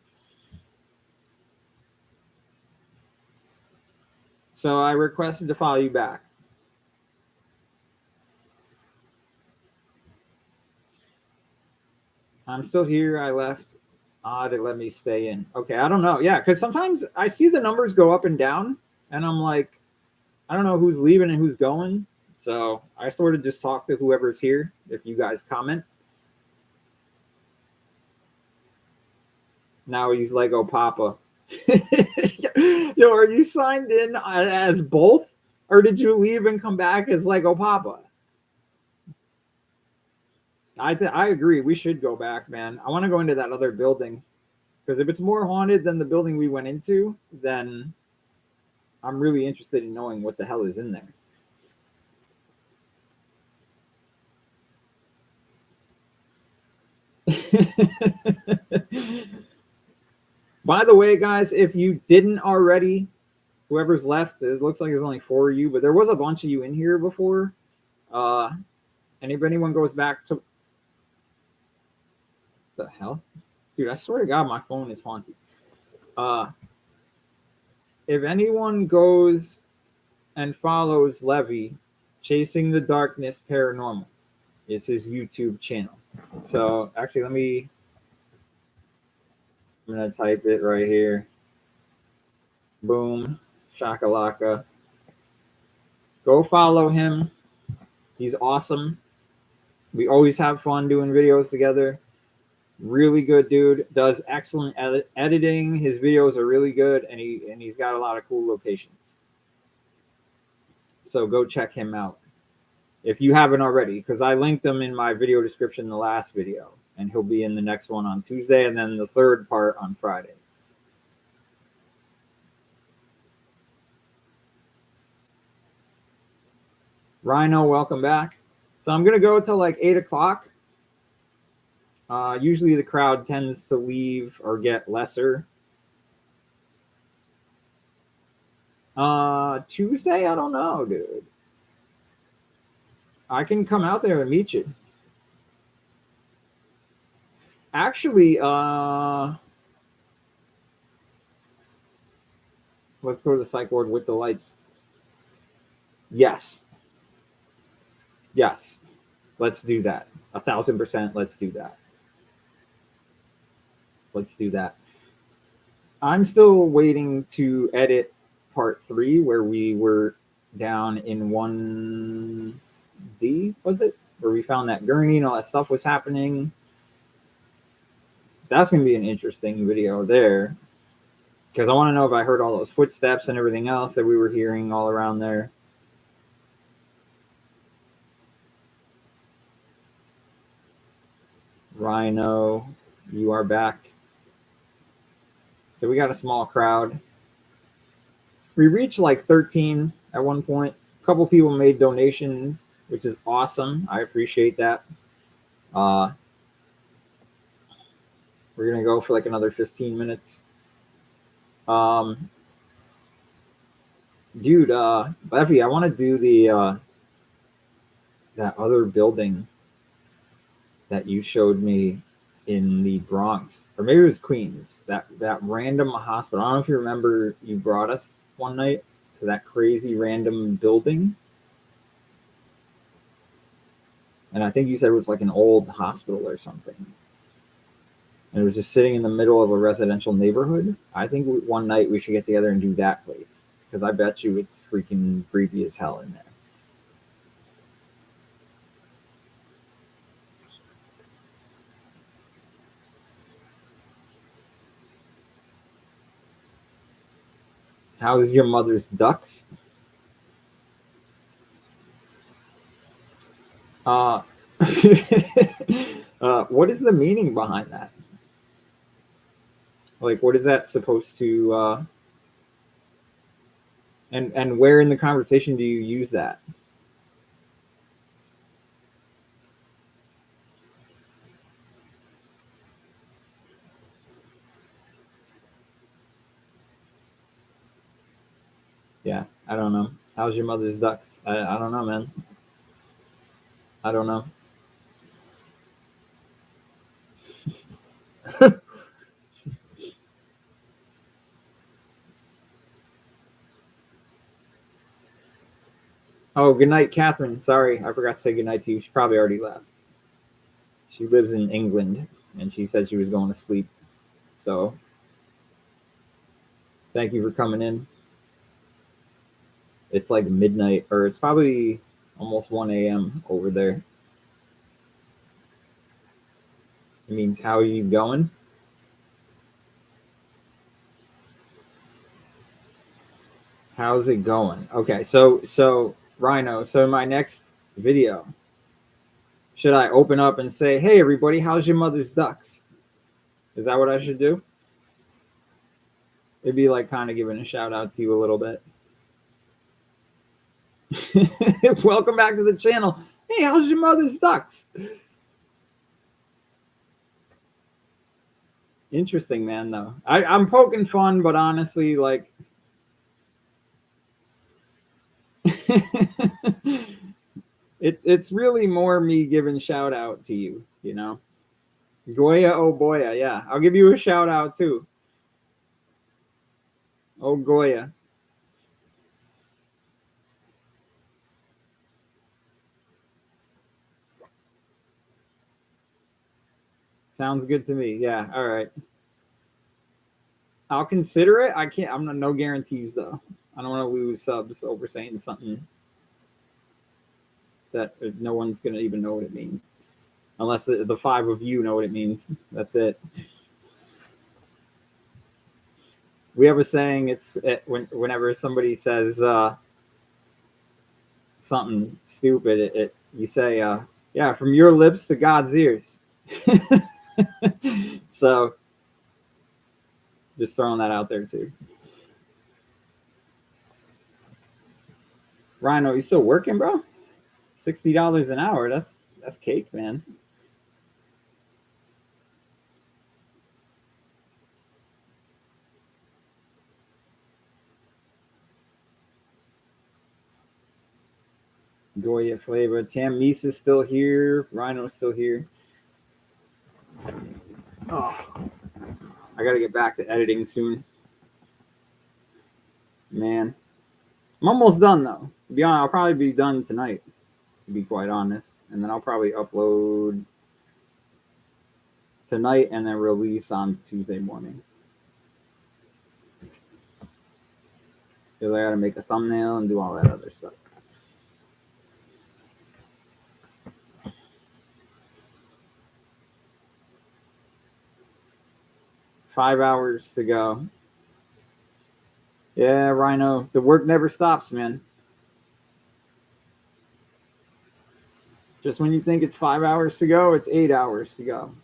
So I requested to follow you back. I'm still here. I left. To let me stay in. Okay, I don't know. Yeah, because sometimes I see the numbers go up and down, and I'm like, I don't know who's leaving and who's going. So I sort of just talk to whoever's here if you guys comment. Now he's Lego Papa. Yo, are you signed in as both? Or did you leave and come back as Lego Papa? I agree. We should go back, man. I want to go into that other building. Because if it's more haunted than the building we went into, then I'm really interested in knowing what the hell is in there. By the way, guys, if you didn't already, whoever's left, it looks like there's only 4 of you, but there was a bunch of you in here before. And if anyone goes back to the hell, dude, I swear to God, my phone is haunted. If anyone goes and follows Levy, Chasing the Darkness Paranormal, it's his YouTube channel. So actually, I'm gonna type it right here. Boom, shakalaka. Go follow him. He's awesome. We always have fun doing videos together. Really good dude. Does excellent editing. His videos are really good, and he's got a lot of cool locations. So go check him out if you haven't already, because I linked him in my video description in the last video, and he'll be in the next one on Tuesday, and then the third part on Friday. Rhino, welcome back. So I'm gonna go till like 8 o'clock. Usually the crowd tends to leave or get lesser. Tuesday, I don't know, dude. I can come out there and meet you. Actually, let's go to the psych ward with the lights. Yes. Yes. Let's do that. 1,000%. Let's do that. Let's do that. I'm still waiting to edit part 3 where we were down in 1D, was it? Where we found that gurney and all that stuff was happening. That's going to be an interesting video there. because I want to know if I heard all those footsteps and everything else that we were hearing all around there. Rhino, you are back. So we got a small crowd. We reached like 13 at one point. A couple people made donations, which is awesome. I appreciate that. We're gonna go for like another 15 minutes. Dude, Levy, I want to do the that other building that you showed me in the Bronx, or maybe it was Queens. That random hospital. I don't know if you remember. You brought us one night to that crazy random building, and I think you said it was like an old hospital or something. And it was just sitting in the middle of a residential neighborhood. I think one night we should get together and do that place, because I bet you it's freaking creepy as hell in there. How's your mother's ducks? Uh, what is the meaning behind that? Like, what is that supposed to? And where in the conversation do you use that? Yeah, I don't know. How's your mother's ducks? I don't know, man. I don't know. Oh, good night, Catherine. Sorry, I forgot to say good night to you. She probably already left. She lives in England, and she said she was going to sleep. So, thank you for coming in. It's like midnight, or it's probably almost 1 a.m. over there. It means, how are you going? How's it going? Okay, so Rhino, so in my next video, should I open up and say, "Hey everybody, how's your mother's ducks?" Is that what I should do? It'd be like kind of giving a shout out to you a little bit. Welcome back to the channel. Hey, how's your mother's ducks? Interesting, man. Though I'm poking fun, but honestly, like, it's really more me giving shout out to you. You know, Goya, oh Boya, yeah. I'll give you a shout out too. Oh Goya. Sounds good to me. Yeah. All right. I'll consider it. I can't. I'm not. No guarantees though. I don't want to lose subs over saying something that no one's gonna even know what it means, unless the five of you know what it means. That's it. We have a saying. Whenever somebody says something stupid, you say, "Yeah, from your lips to God's ears." So, just throwing that out there too. Rhino, you still working, bro? $60 an hour. That's cake, man. Goya flavor. Tam Misa's still here. Rhino's still here. Oh, I gotta get back to editing soon. Man. I'm almost done though. To be honest, I'll probably be done tonight, to be quite honest. And then I'll probably upload tonight and then release on Tuesday morning. Because I gotta make a thumbnail and do all that other stuff. Five hours to go. Yeah, Rhino, the work never stops, man. Just when you think it's 5 hours to go, it's 8 hours to go.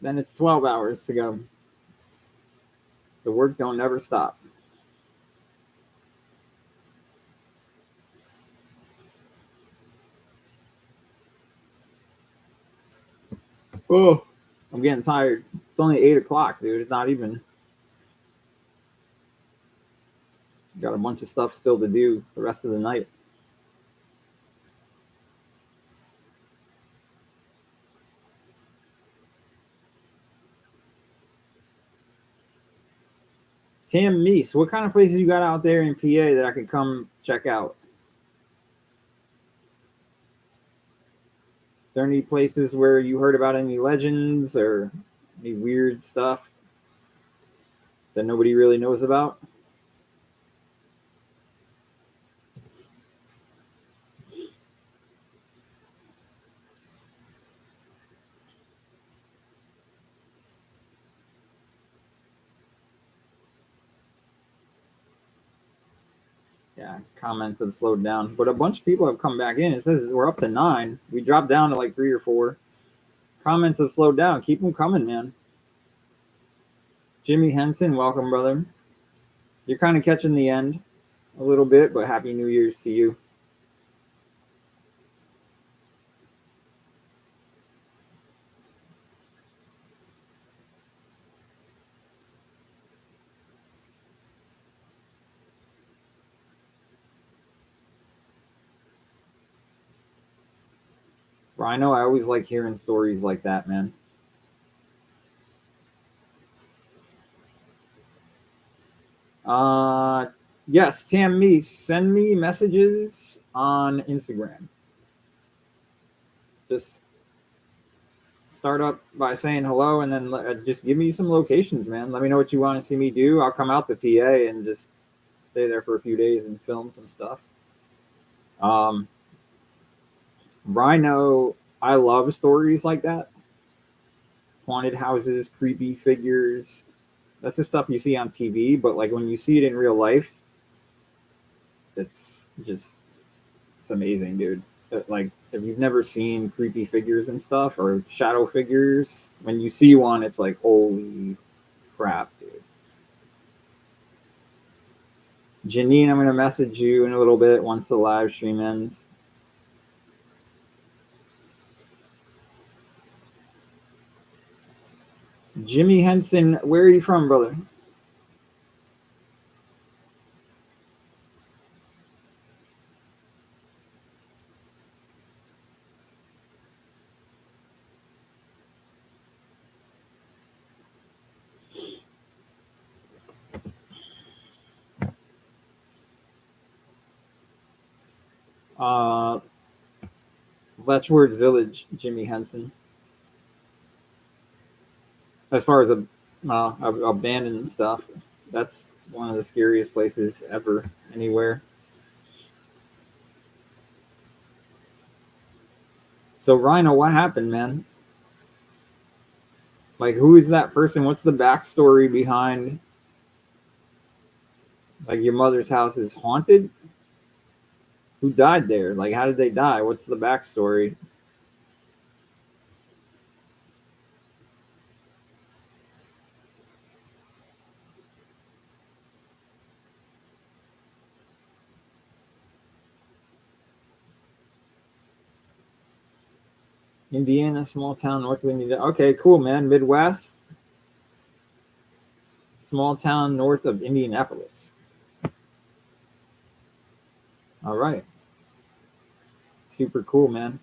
Then it's 12 hours to go. The work don't never stop. Oh, I'm getting tired. It's only 8 o'clock, dude. It's not even. Got a bunch of stuff still to do the rest of the night. Tam Meese, what kind of places you got out there in PA that I could come check out? There any places where you heard about any legends or any weird stuff that nobody really knows about? Yeah, comments have slowed down, but a bunch of people have come back in. It says we're up to 9. We dropped down to like 3 or 4. Comments have slowed down. Keep them coming, man. Jimmy Henson, welcome, brother. You're kind of catching the end a little bit, but Happy New Year's to you. Rhino, I always like hearing stories like that, man. Yes, Tam Me, send me messages on Instagram. Just start up by saying hello and then just give me some locations, man. Let me know what you want to see me do. I'll come out to PA and just stay there for a few days and film some stuff. Rhino, I love stories like that. Haunted houses, creepy figures. That's the stuff you see on TV, but like when you see it in real life, it's amazing, dude. Like if you've never seen creepy figures and stuff or shadow figures, when you see one, it's like holy crap, dude. Janine, I'm gonna message you in a little bit once the live stream ends. Jimmy Henson, where are you from, brother? Letchworth Village, Jimmy Henson. As far as abandoned stuff, that's one of the scariest places ever, anywhere. So Rhino, what happened, man? Like, who is that person? What's the backstory behind? Like, your mother's house is haunted. Who died there? Like, how did they die? What's the backstory? Indiana, small town north of Indiana. Okay, cool, man. Midwest, small town north of Indianapolis. All right. Super cool, man.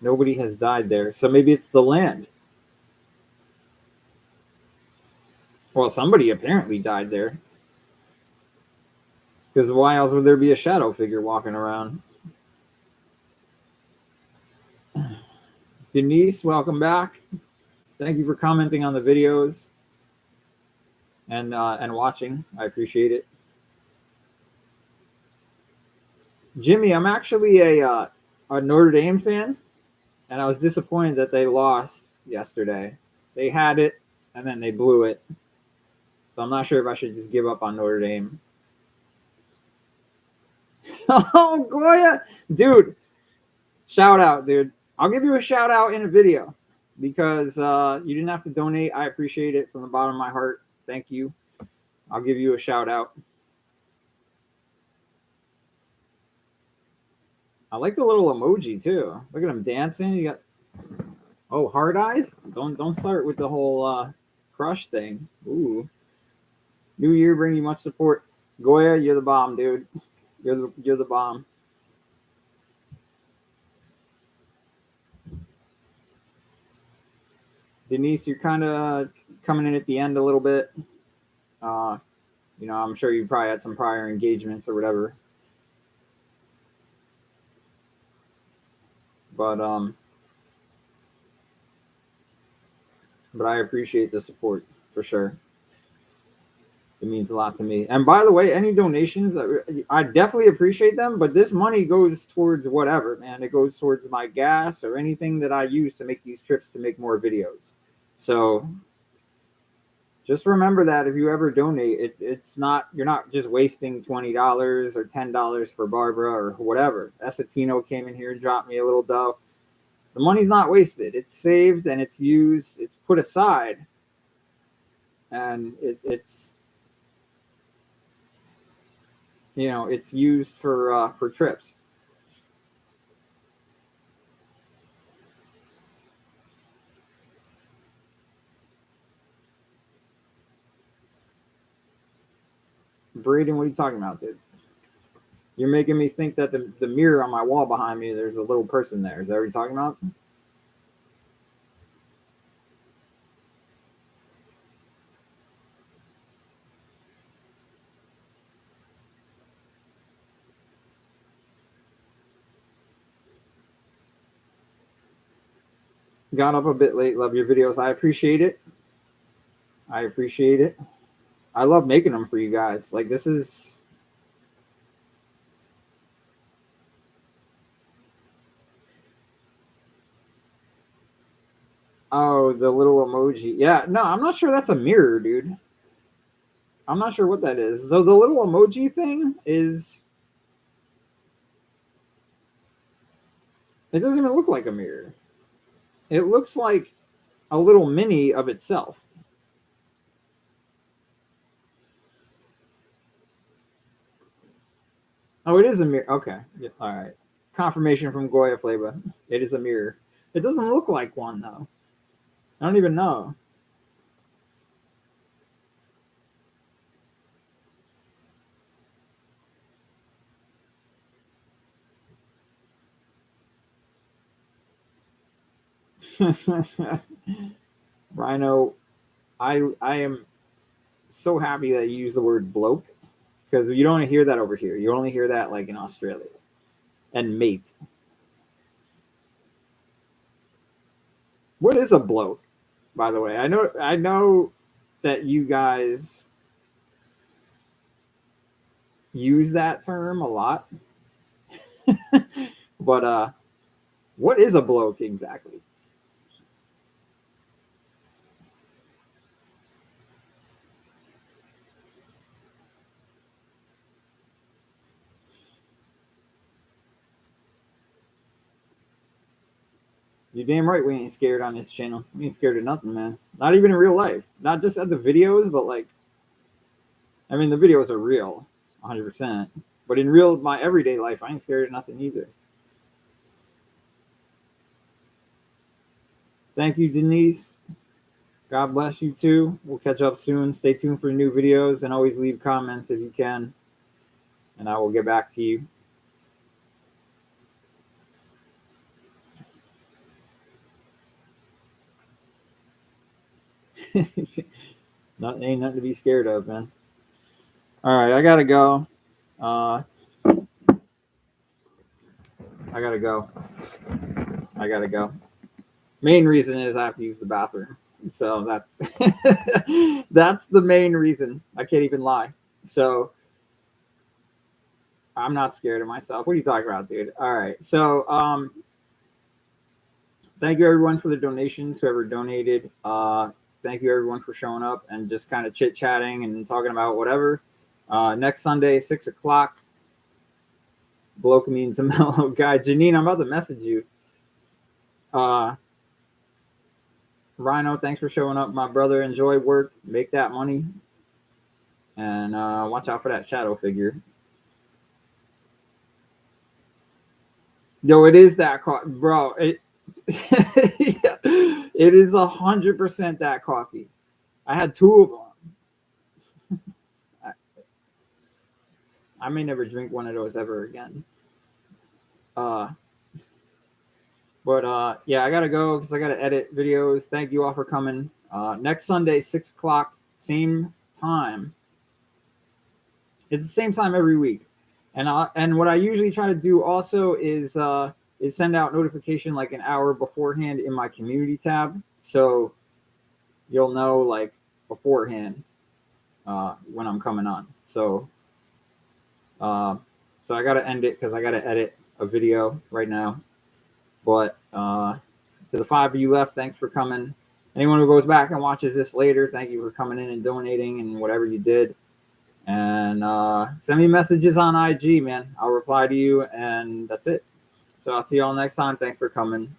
Nobody has died there. So maybe it's the land. Well, somebody apparently died there. Because why else would there be a shadow figure walking around? Denise, welcome back. Thank you for commenting on the videos and watching. I appreciate it. Jimmy, I'm actually a Notre Dame fan. and I was disappointed that they lost yesterday. They had it, and then they blew it. So I'm not sure if I should just give up on Notre Dame. Oh, Goya, dude! Shout out, dude. I'll give you a shout out in a video because you didn't have to donate. I appreciate it from the bottom of my heart. Thank you. I'll give you a shout out. I like the little emoji too. Look at him dancing. You got hard eyes. Don't start with the whole crush thing. Ooh. New year bring you much support. Goya, you're the bomb, dude. You're the bomb. Denise, you're kind of coming in at the end a little bit. I'm sure you probably had some prior engagements or whatever. But I appreciate the support for sure. It means a lot to me. And by the way, any donations, I definitely appreciate them. But this money goes towards whatever, man. It goes towards my gas or anything that I use to make these trips to make more videos. So just remember that if you ever donate, it's not, you're not just wasting $20 or $10 for Barbara or whatever. Esatino came in here and dropped me a little dough. The money's not wasted. It's saved and it's used. It's put aside, and it's it's used for trips. Braden, what are you talking about, dude? You're making me think that the mirror on my wall behind me, there's a little person there. Is that what you're talking about? Got up a bit late. Love your videos. I appreciate it. I appreciate it. I love making them for you guys. Like, this is... Oh, the little emoji. Yeah, no, I'm not sure that's a mirror, dude. I'm not sure what that is. Though the little emoji thing is... It doesn't even look like a mirror. It looks like a little mini of itself. Oh, it is a mirror. Okay. Yeah, all right. Confirmation from Goya Flava. It is a mirror. It doesn't look like one, though. I don't even know. Rhino, I am so happy that you use the word bloke because you don't hear that over here. You only hear that like in Australia. And mate. What is a bloke, by the way? I know that you guys use that term a lot. But what is a bloke exactly? You damn right we ain't scared on this channel. We ain't scared of nothing, man. Not even in real life. Not just at the videos, but like, I mean, the videos are real, 100%. But in real, my everyday life, I ain't scared of nothing either. Thank you, Denise. God bless you too. We'll catch up soon. Stay tuned for new videos and always leave comments if you can. And I will get back to you. Ain't nothing to be scared of, man. All right, I gotta go. I gotta go. I gotta go. Main reason is I have to use the bathroom. So that's the main reason. I can't even lie. So I'm not scared of myself. What are you talking about, dude? All right. So thank you everyone for the donations, whoever donated. Thank you everyone for showing up and just kind of chit chatting and talking about whatever. Next Sunday, 6 o'clock. Bloke means a mellow guy. Janine, I'm about to message you. Rhino, thanks for showing up, my brother. Enjoy work, make that money, and watch out for that shadow figure. Yo, it is that bro. It yeah, it is 100% that coffee. I had 2 of them. I may never drink one of those ever again. But yeah, I gotta go because I gotta edit videos. Thank you all for coming. Next Sunday, 6 o'clock, same time. It's the same time every week. And what I usually try to do also is send out notification like an hour beforehand in my community tab, so you'll know like beforehand when I'm coming on. So I gotta end it because I gotta edit a video right now. But to the 5 of you left, thanks for coming. Anyone who goes back and watches this later, thank you for coming in and donating and whatever you did. And send me messages on IG, man. I'll reply to you, and that's it. So I'll see you all next time. Thanks for coming.